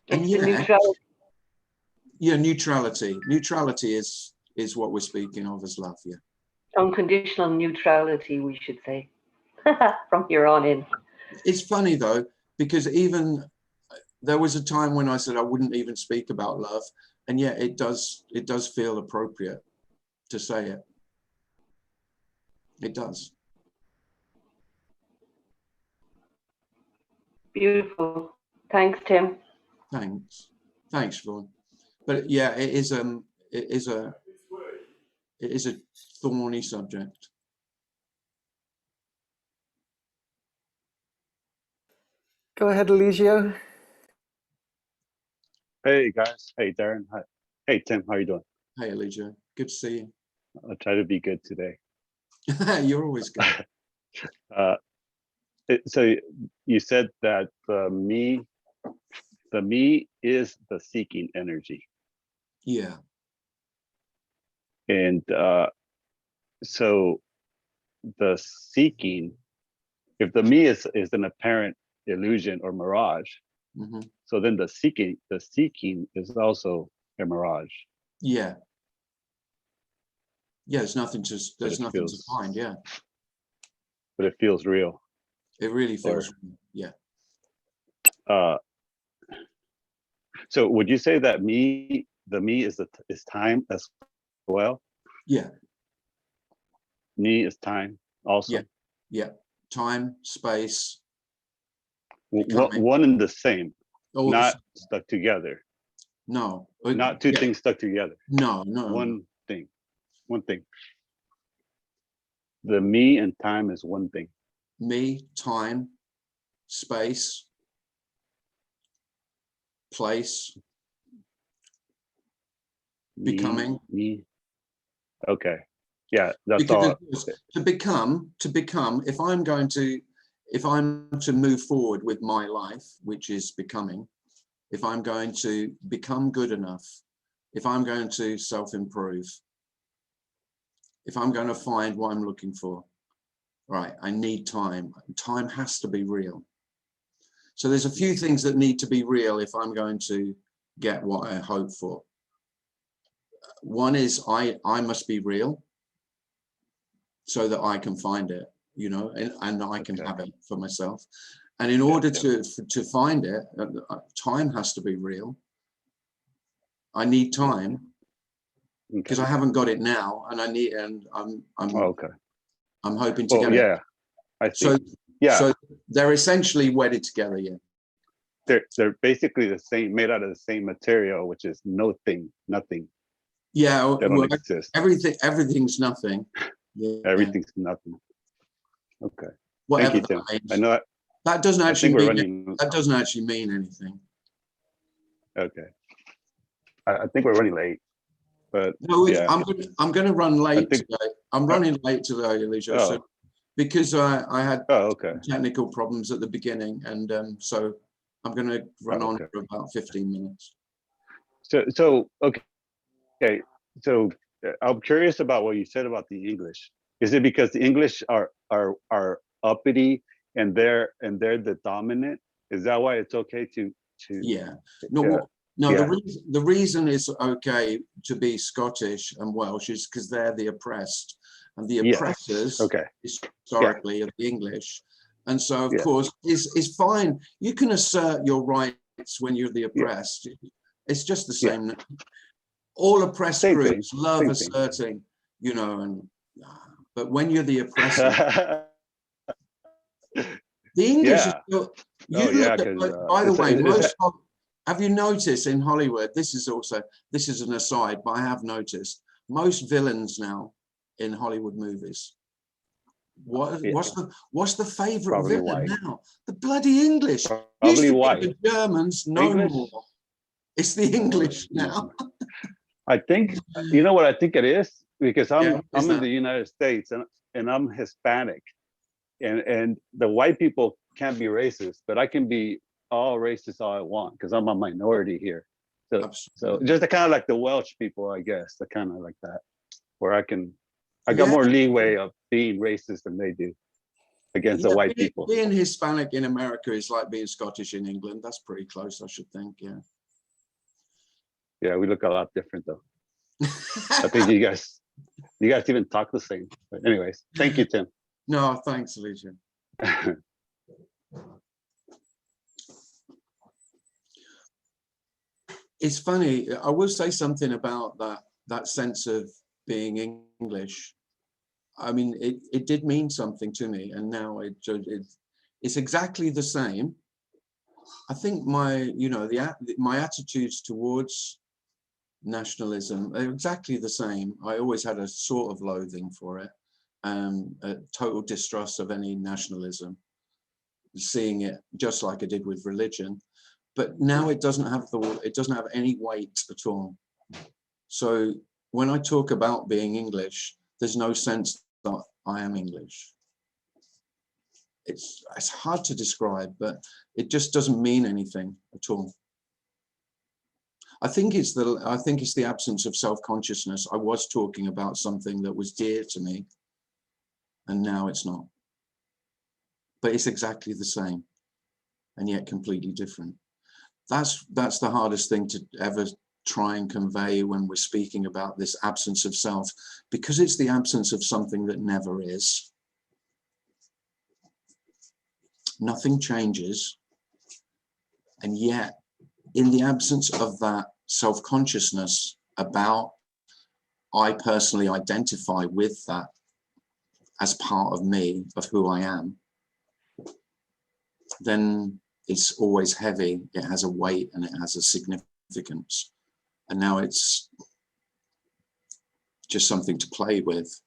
And it's the neutrality. Yeah, neutrality. Neutrality is what we're speaking of as love. Yeah. Unconditional neutrality, we should say, from here on in. It's funny though, because even there was a time when I said I wouldn't even speak about love, and yet it does feel appropriate to say it. It does. Beautiful. Thanks, Tim. Thanks, Vaughan. But yeah, it is a thorny subject. Go ahead, Eligio. Hey guys. Hey Darren. Hi. Hey Tim. How you doing? Hey, Elijah. Good to see you. I'll try to be good today. You're always good. So you said that the me is the seeking energy. Yeah. And so the seeking, if the me is an apparent illusion or mirage, Mm-hmm. so then the seeking is also a mirage. Yeah. Yeah, there's nothing to find. Yeah. But it feels real. It really feels real. Yeah. So would you say that the me is time as well? Yeah. Me is time also. Yeah. Yeah. Time, space. One and the same, not stuck together. No. Not two things stuck together. No. One thing. The me and time is one thing. Me, time, space, place, becoming. Me. Okay. Yeah, that's because all. To become, if I'm to move forward with my life, which is becoming, if I'm going to become good enough, if I'm going to self-improve, if I'm going to find what I'm looking for, right, I need time. Time has to be real. So there's a few things that need to be real if I'm going to get what I hope for. One is I must be real so that I can find it, and I can have it for myself. And in order to find it, time has to be real. I need time because Okay. I haven't got it now, and I'm Oh, okay. I'm hoping to Oh, get it. yeah. I see. So Yeah. so they're essentially wedded together. Yeah. They're basically the same, made out of the same material, which is nothing. Yeah. They don't Well, exist. everything's nothing. Yeah. Everything's nothing. Okay. Whatever Thank you, Tim. that means. I know. That doesn't I actually think we're mean running. that doesn't actually mean anything. Okay. I think we're running late, but No, yeah. I'm going to run late think- today. I'm running late today, Alicia. Oh. So because I had Oh, okay. technical problems at the beginning, and so I'm going to run Oh, on okay. for about 15 minutes. So okay. So I'm curious about what you said about the English. Is it because the English are uppity and they're the dominant? Is that why it's okay to? Yeah. No. Yeah. No. Yeah. The reason it's okay to be Scottish and Welsh is because they're the oppressed, and the Yes. oppressors Okay. historically are the English, and so of Yeah. course it's fine. You can assert your rights when you're the oppressed. It's just the same. All oppressed Same thing. groups love Same thing. asserting, and but when you're the oppressor, the English is Yeah. still. You Oh, yeah, look at, 'cause, by the it's- way, it's- have you noticed in Hollywood? This is an aside, but I have noticed most villains now in Hollywood movies. What's the favorite Probably villain white. now? The bloody English. Probably Used to be white. the Germans, no English? more. It's the English now. I think you know what I think it is, because Yeah, I'm in the United States and I'm Hispanic, and the white people can't be racist, but I can be all racist all I want because I'm a minority here. So Absolutely. just the kind of like the Welsh people, I guess, the kind of like that, where I got Yeah. more leeway of being racist than they do against the white people. Being Hispanic in America is like being Scottish in England. That's pretty close, I should think. Yeah. Yeah, we look a lot different though. I think you guys even talk the same. But anyways, thank you, Tim. No, thanks, Alicia. It's funny. I will say something about that sense of being English. I mean, it did mean something to me, and now it's exactly the same. I think my attitudes towards nationalism are exactly the same. I always had a sort of loathing for it, a total distrust of any nationalism, seeing it just like I did with religion. But now it doesn't have any weight at all. So when I talk about being English, there's no sense that I am English. It's hard to describe, but it just doesn't mean anything at all. I think it's the absence of self-consciousness. I was talking about something that was dear to me, and now it's not. But it's exactly the same, and yet completely different. That's the hardest thing to ever try and convey when we're speaking about this absence of self, because it's the absence of something that never is. Nothing changes, and yet in the absence of that self-consciousness about, I personally identify with that as part of me, of who I am, then it's always heavy. It has a weight and it has a significance. And now it's just something to play with.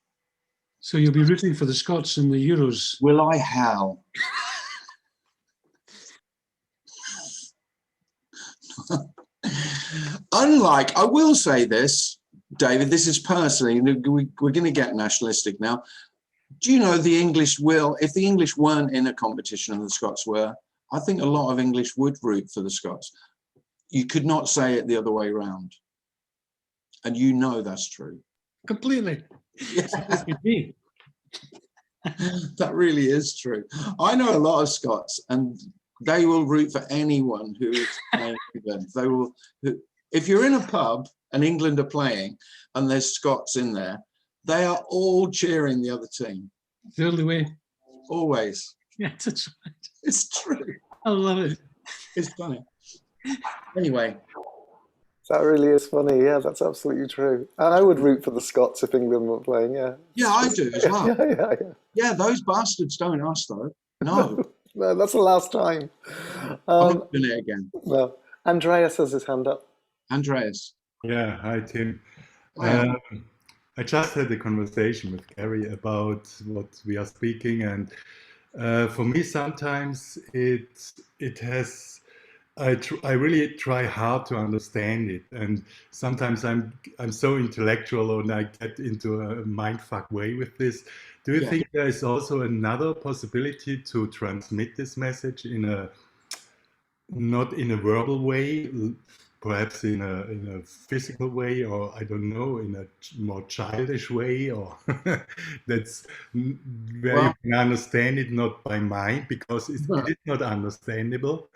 So you'll be rooting for the Scots in the Euros. Will I? How? Unlike, I will say this, David, this is personally, we're going to get nationalistic now. Do you know the English will, if the English weren't in a competition and the Scots were, I think a lot of English would root for the Scots. You could not say it the other way around. And you know that's true. Completely. Yeah. It could be. That really is true. I know a lot of Scots, and they will root for anyone who is playing England. They will. If you're in a pub and England are playing, and there's Scots in there, they are all cheering the other team. The only way. Always. Yeah, that's right. It's true. I love it. It's funny. Anyway. That really is funny. Yeah, that's absolutely true. And I would root for the Scots if England were playing. Yeah. Yeah, I do as well. Yeah. Yeah, those bastards don't us though. No, No, that's the last time. I'm not doing it again. No. Andreas has his hand up. Andreas. Yeah, hi Tim. Hi. I just had a conversation with Gary about what we are speaking, and for me sometimes it has. I really try hard to understand it, and sometimes I'm so intellectual and I get into a mindfuck way with this. Do you Yeah. think there is also another possibility to transmit this message in a not in a verbal way, perhaps in a physical way, or I don't know, in a more childish way, or that's where you Well, can understand it not by mind because it is not understandable.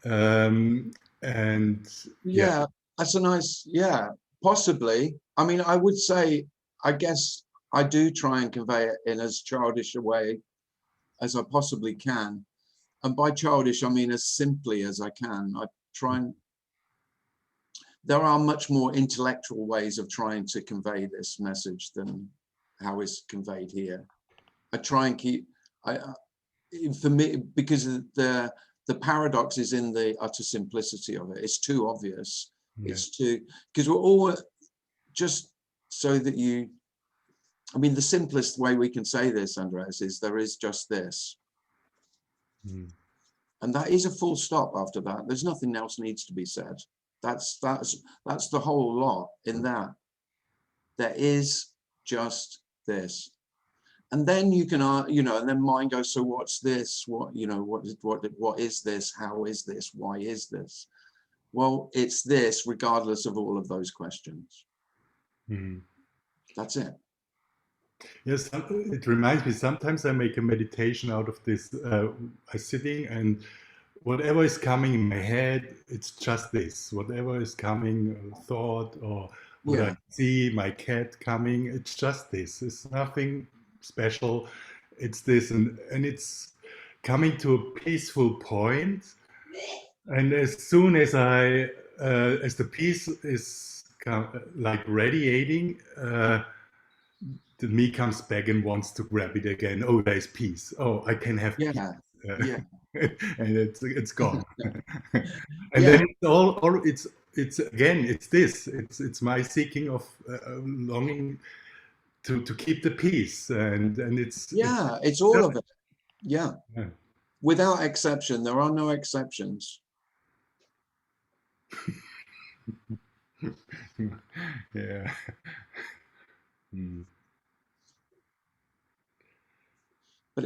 And yeah, that's a nice, yeah, possibly. I mean, I would say, I guess I do try and convey it in as childish a way as I possibly can. And by childish, I mean as simply as I can. I try and, there are much more intellectual ways of trying to convey this message than how it's conveyed here. I try and keep, for me, because the paradox is in the utter simplicity of it. It's too obvious. Yeah. It's too, because we're all, just so that you, I mean, the simplest way we can say this, Andreas, is there is just this. Mm. And that is a full stop after that. There's nothing else needs to be said. That's the whole lot in that. There is just this. And then you can, you know, and then mind goes, so what's this? What, you know, what is this? How is this? Why is this? Well, it's this, regardless of all of those questions. Mm. That's it. Yes, it reminds me, sometimes I make a meditation out of this. I'm sitting and whatever is coming in my head, it's just this. Whatever is coming, thought, or what I see, my cat coming, it's just this. It's nothing special. It's this, and it's coming to a peaceful point. And as soon as as the peace is like radiating, the me comes back and wants to grab it again. Oh, there's peace. Oh, I can have peace. Yeah. And it's gone. And Yeah. then it's all it's again, it's this. It's my seeking of longing to keep the peace, and it's all of it. Yeah. Yeah. Without exception, there are no exceptions. Yeah. Mm. But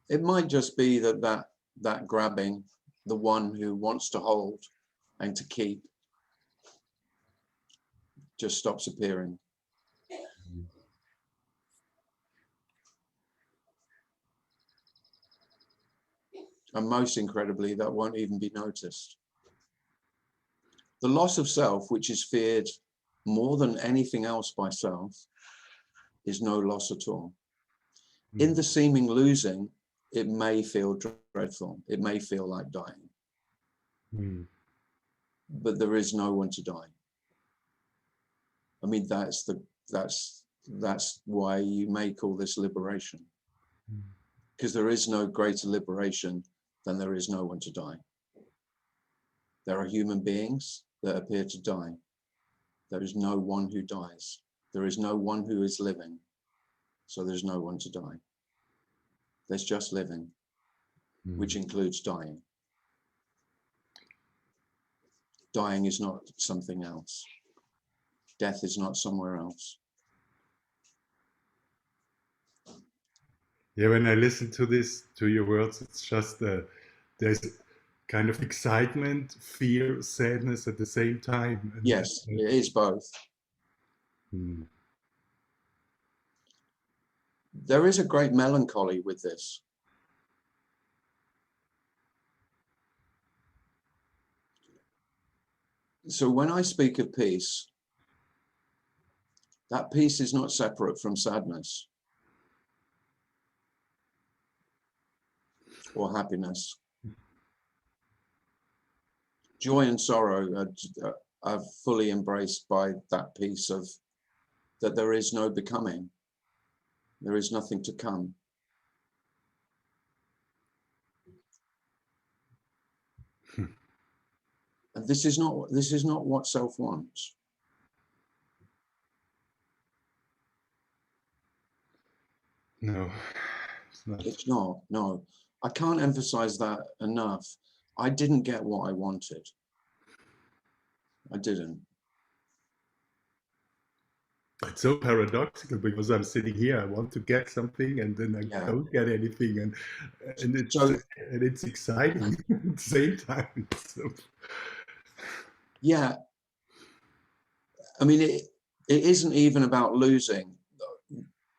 it might just be that grabbing, the one who wants to hold and to keep, just stops appearing. And most incredibly, that won't even be noticed. The loss of self, which is feared more than anything else by self, is no loss at all. In the seeming losing, it may feel dreadful. It may feel like dying. But there is no one to die. I mean, that's why you may call this liberation. Because there is no greater liberation than there is no one to die. There are human beings that appear to die. There is no one who dies. There is no one who is living. So there's no one to die. There's just living, which includes dying. Dying is not something else. Death is not somewhere else. Yeah, when I listen to your words, it's just there's kind of excitement, fear, sadness at the same time. And yes, it is both. There is a great melancholy with this. So when I speak of peace, that peace is not separate from sadness or happiness. Joy and sorrow are fully embraced by that piece of that there is no becoming. There is nothing to come. And this is not what self wants. No, it's not. It's not, no. I can't emphasize that enough. I didn't get what I wanted. I didn't. It's so paradoxical because I'm sitting here, I want to get something, and then I don't get anything, and it's exciting at the same time. So. Yeah, I mean, it isn't even about losing.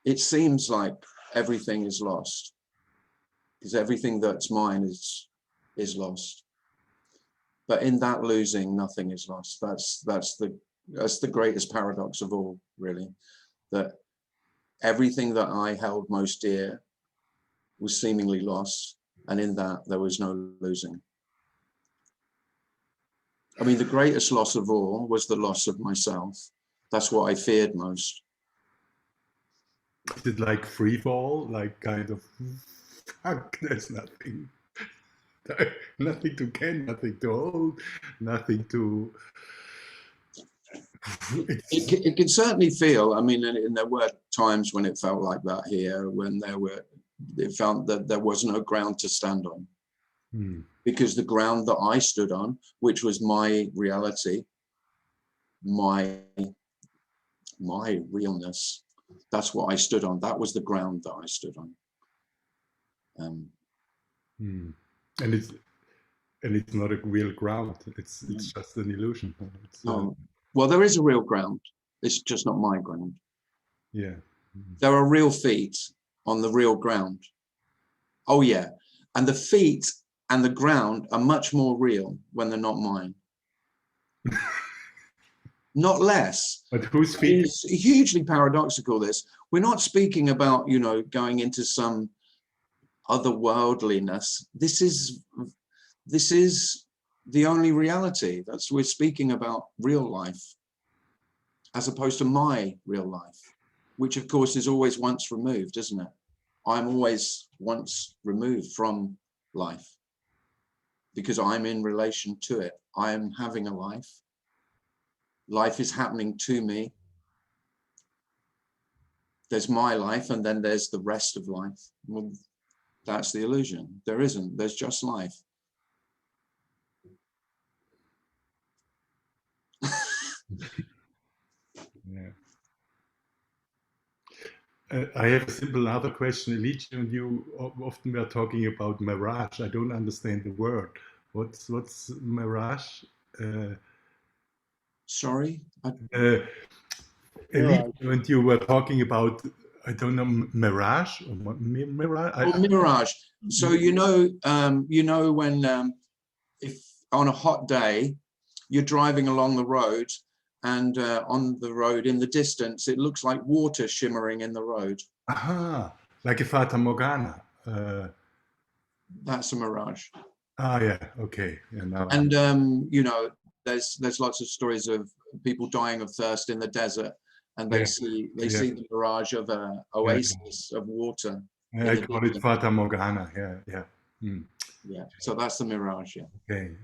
It seems like everything is lost because everything that's mine is lost. But in that losing, nothing is lost. That's the greatest paradox of all, really, that everything that I held most dear was seemingly lost, and in that there was no losing. I mean, the greatest loss of all was the loss of myself. That's what I feared most. Is it like free fall, like kind of, fuck, there's nothing. Nothing to gain, nothing to hold, nothing to... It can certainly feel, I mean, and there were times when it felt like that here, when it felt that there was no ground to stand on. Because the ground that I stood on, which was my reality, my realness, that's what I stood on. That was the ground that I stood on. And it's not a real ground. It's just an illusion. Well, there is a real ground. It's just not my ground. Yeah. There are real feet on the real ground. Oh yeah, and the feet and the ground are much more real when they're not mine. Not less. But whose feet? I mean, it's hugely paradoxical, this. We're not speaking about, you know, going into some otherworldliness. This is the only reality. We're speaking about real life, as opposed to my real life, which of course is always once removed, isn't it? I'm always once removed from life because I'm in relation to it. I am having a life. Life is happening to me. There's my life, and then there's the rest of life. Well, that's the illusion. There isn't. There's just life. Yeah. I have a simple other question. Elige and you often were talking about mirage. I don't understand the word. What's mirage? Sorry? Elige, when you were talking about, I don't know, mirage? Or mirage? Mirage. So you know when if on a hot day you're driving along the road, and on the road in the distance it looks like water shimmering in the road. Aha, like a Fata Morgana. That's a mirage. Ah, yeah, okay. Yeah, now and you know, there's lots of stories of people dying of thirst in the desert, and they see the mirage of an oasis of water. I call it Fata Morgana. Yeah. Yeah, so that's the mirage. Yeah. Okay.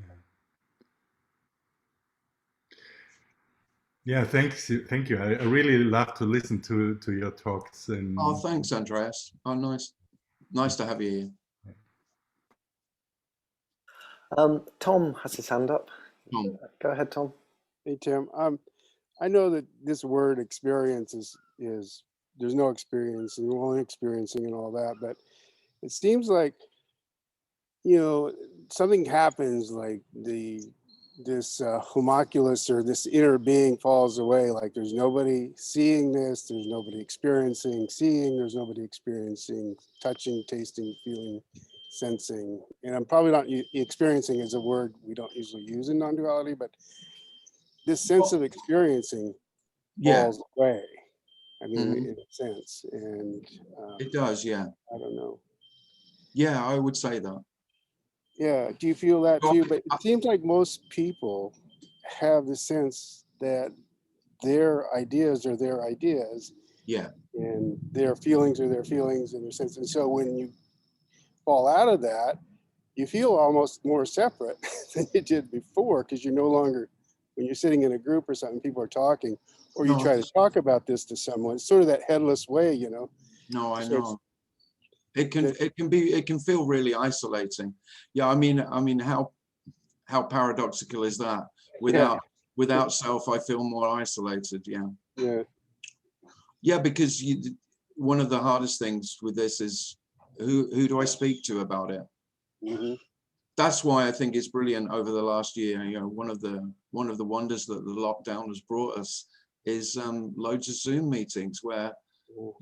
Yeah, thank you. I really love to listen to your talks. And oh, thanks, Andreas. Oh, nice to have you here. Tom has his hand up. Tom. Go ahead, Tom. Hey, Tim. I know that this word experience is there's no experience and we're only experiencing and all that, but it seems like, you know, something happens, like this homunculus or this inner being falls away. Like there's nobody seeing this, there's nobody experiencing seeing, there's nobody experiencing touching, tasting, feeling, sensing. And I'm probably not, experiencing is a word we don't usually use in non-duality, but this sense of experiencing falls away. I mean, in a sense, and it does. Yeah. I don't know. Yeah, I would say that. Yeah. Do you feel that too? But it seems like most people have the sense that their ideas are their ideas. Yeah. And their feelings are their feelings and their sense. And so when you fall out of that, you feel almost more separate than you did before, because you're no longer, when you're sitting in a group or something, people are talking, or you No, try to talk about this to someone. It's sort of that headless way, you know. no, I So know. It can feel really isolating. Yeah, I mean, how paradoxical is that? Without self, I feel more isolated. Yeah. Yeah. Yeah, because one of the hardest things with this is who do I speak to about it? Mm-hmm. That's why I think it's brilliant over the last year. You know, one of the wonders that the lockdown has brought us is loads of Zoom meetings where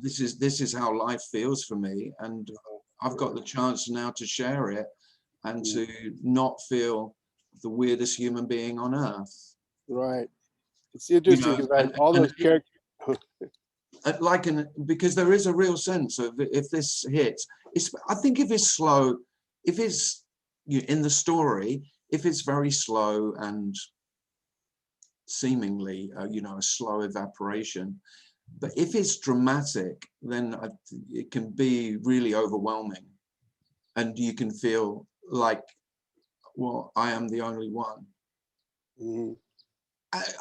this is how life feels for me, and I've got the chance now to share it and to not feel the weirdest human being on earth. Right. It's interesting because all those characters. Because there is a real sense of, if this hits, I think if it's slow, if it's in the story, if it's very slow and seemingly a slow evaporation, but if it's dramatic, then it can be really overwhelming, and you can feel like, well, I am the only one. Mm-hmm.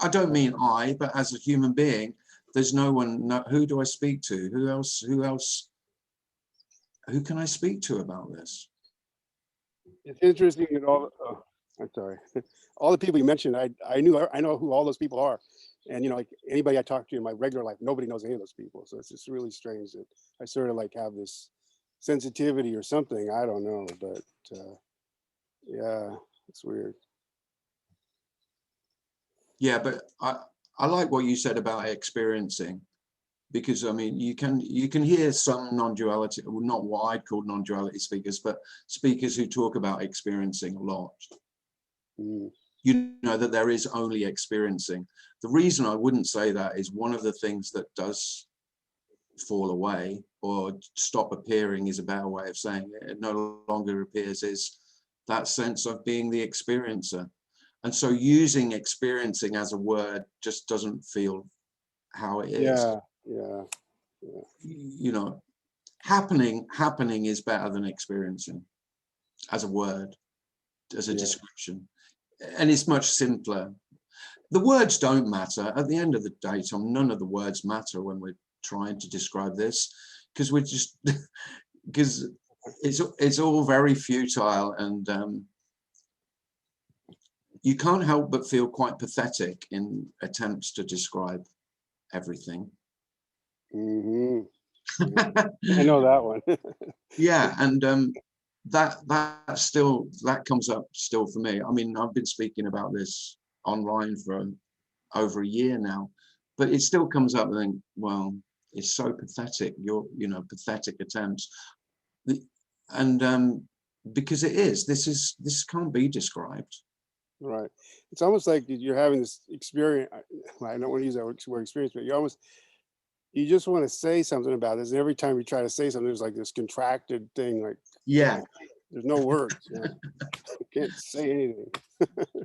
I don't mean but as a human being, there's no one. Who do I speak to? Who else? Who can I speak to about this? It's interesting that I'm sorry, all the people you mentioned, I know who all those people are, and like anybody I talk to in my regular life, nobody knows any of those people. So it's just really strange that I sort of like have this sensitivity or something. I don't know, but yeah, it's weird. Yeah, but I like what you said about experiencing, because I mean you can hear some non-duality, well, not what I'd call non-duality speakers, but speakers who talk about experiencing a lot. You know that there is only experiencing. The reason I wouldn't say that is one of the things that does fall away or stop appearing is a better way of saying it. It no longer appears, is that sense of being the experiencer. And so using experiencing as a word just doesn't feel how it is. Yeah. You know, happening is better than experiencing as a word, as a description. And it's much simpler. The words don't matter. At the end of the day, Tom, none of the words matter when we're trying to describe this, because we're just, because it's all very futile, and you can't help but feel quite pathetic in attempts to describe everything. Mm-hmm. I know that one. Yeah, and that comes up still for me. I mean, I've been speaking about this online for over a year now, but it still comes up and think, well, it's so pathetic, pathetic attempts. And because it is, this can't be described. Right. It's almost like you're having this experience. I don't want to use that word experience, but you just want to say something about this. And every time you try to say something, there's like this contracted thing, like, yeah, there's no words. You can't say anything.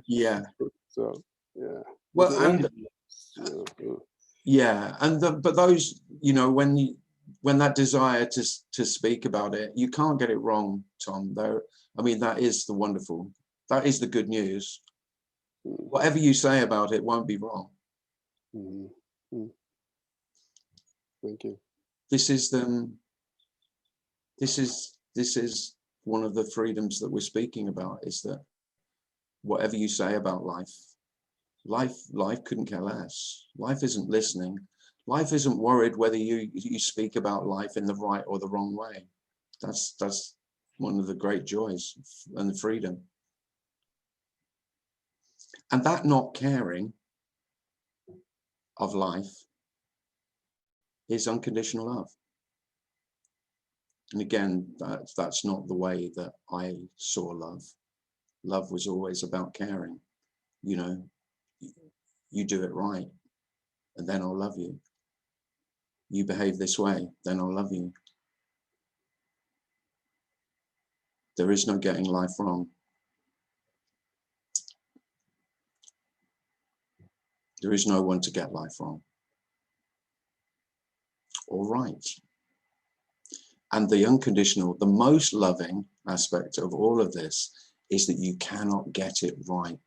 Yeah. So, yeah. Well, and yeah, and but those, when that desire to speak about it, you can't get it wrong, Tom. Though, I mean, that is the good news. Whatever you say about it won't be wrong. Mm-hmm. Thank you. This is one of the freedoms that we're speaking about, is that whatever you say about life couldn't care less. Life isn't listening. Life isn't worried whether you speak about life in the right or the wrong way. That's one of the great joys and the freedom. And that not caring of life is unconditional love. And again, that's not the way that I saw love. Love was always about caring. You do it right, and then I'll love you. You behave this way, then I'll love you. There is no getting life wrong. There is no one to get life wrong or right. And the unconditional, the most loving aspect of all of this is that you cannot get it right.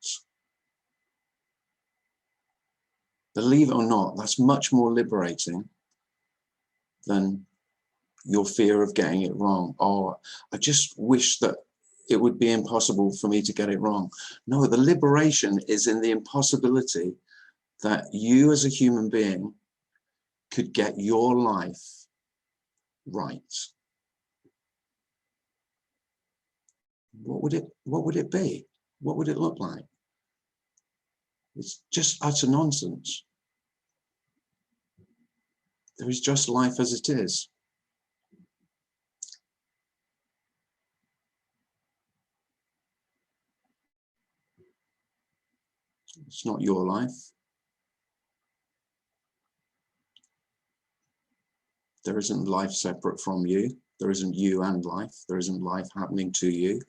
Believe it or not, that's much more liberating than your fear of getting it wrong. Oh, I just wish that it would be impossible for me to get it wrong. No, the liberation is in the impossibility that you as a human being could get your life right. What would it be? What would it look like? It's just utter nonsense. There is just life as it is. It's not your life. There isn't life separate from you. There isn't you and life. There isn't life happening to you.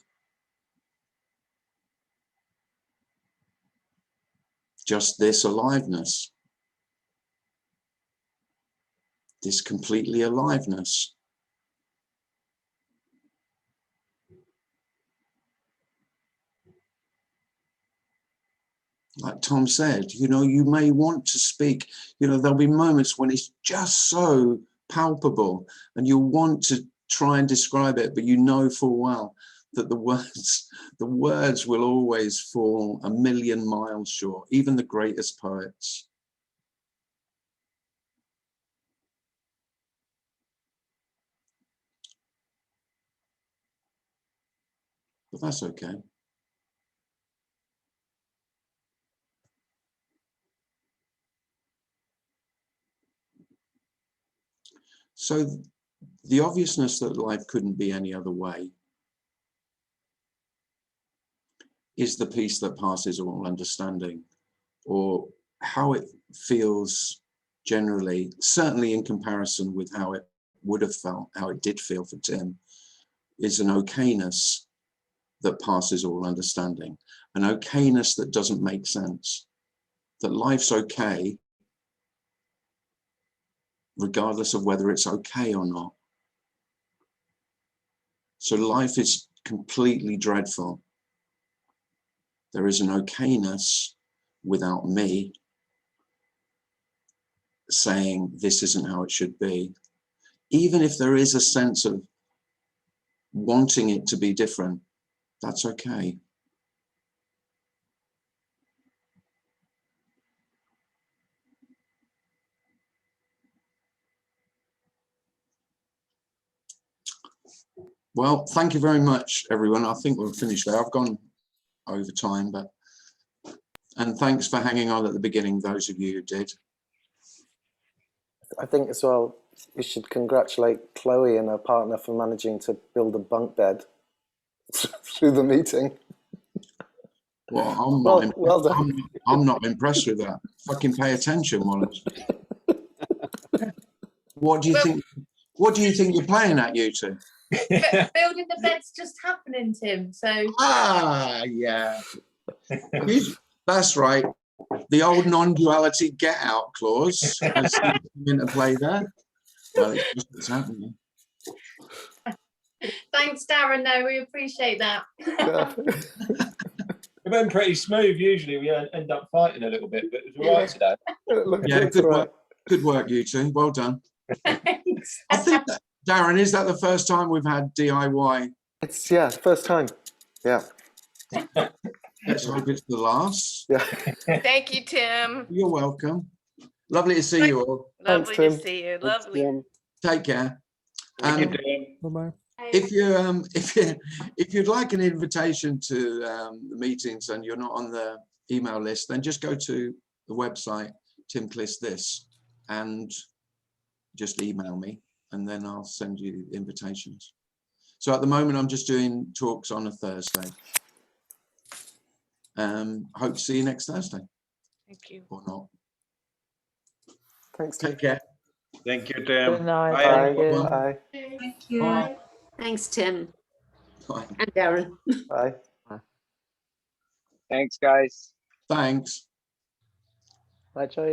Just this aliveness. This completely aliveness. Like Tom said, you know, you may want to speak, you know, there'll be moments when it's just so palpable and you want to try and describe it, but you know full well that the words will always fall a million miles short, even the greatest poets. But that's okay. So the obviousness that life couldn't be any other way is the peace that passes all understanding, or how it feels generally, certainly in comparison with how it would have felt, how it did feel for Tim, is an okayness that passes all understanding, an okayness that doesn't make sense, that life's okay, regardless of whether it's okay or not. So life is completely dreadful. There is an okayness without me saying this isn't how it should be. Even if there is a sense of wanting it to be different, that's okay. Well, thank you very much, everyone. I think we'll finish there. I've gone over time, but, and thanks for hanging on at the beginning, those of you who did. I think as well, we should congratulate Chloe and her partner for managing to build a bunk bed through the meeting. Well, well done. I'm not impressed with that. Fucking pay attention, Wallace. What do you think? What do you think you're playing at, you two? Building the bed's just happening, Tim. So yeah, that's right. The old non-duality get out clause has come into play there. Well, it's just what's happening. thanks, Darren. No, we appreciate that. It went pretty smooth. Usually we end up fighting a little bit, but it was all right today. Yeah, good work. Good work, you two. Well done. Thanks. I think that, Darren, is that the first time we've had DIY? It's first time. Yeah. Let's hope it's the last. Yeah. Thank you, Tim. You're welcome. Lovely to see you all. Lovely Thanks, to see you. Thanks, Lovely. Tim. Take care. Thank you, Tim. Bye-bye. If you'd like an invitation to the meetings and you're not on the email list, then just go to the website Tim Cliss this and just email me, and then I'll send you the invitations. So at the moment, I'm just doing talks on a Thursday. Hope to see you next Thursday. Thank you. Or not. Thanks, Tim. Take care. Thank you, Tim. Good night. Bye, Bye. everyone. Bye. Thank you. Bye. Thanks, Tim Bye. and Darren. Bye. Thanks, guys. Thanks. Bye, Joey.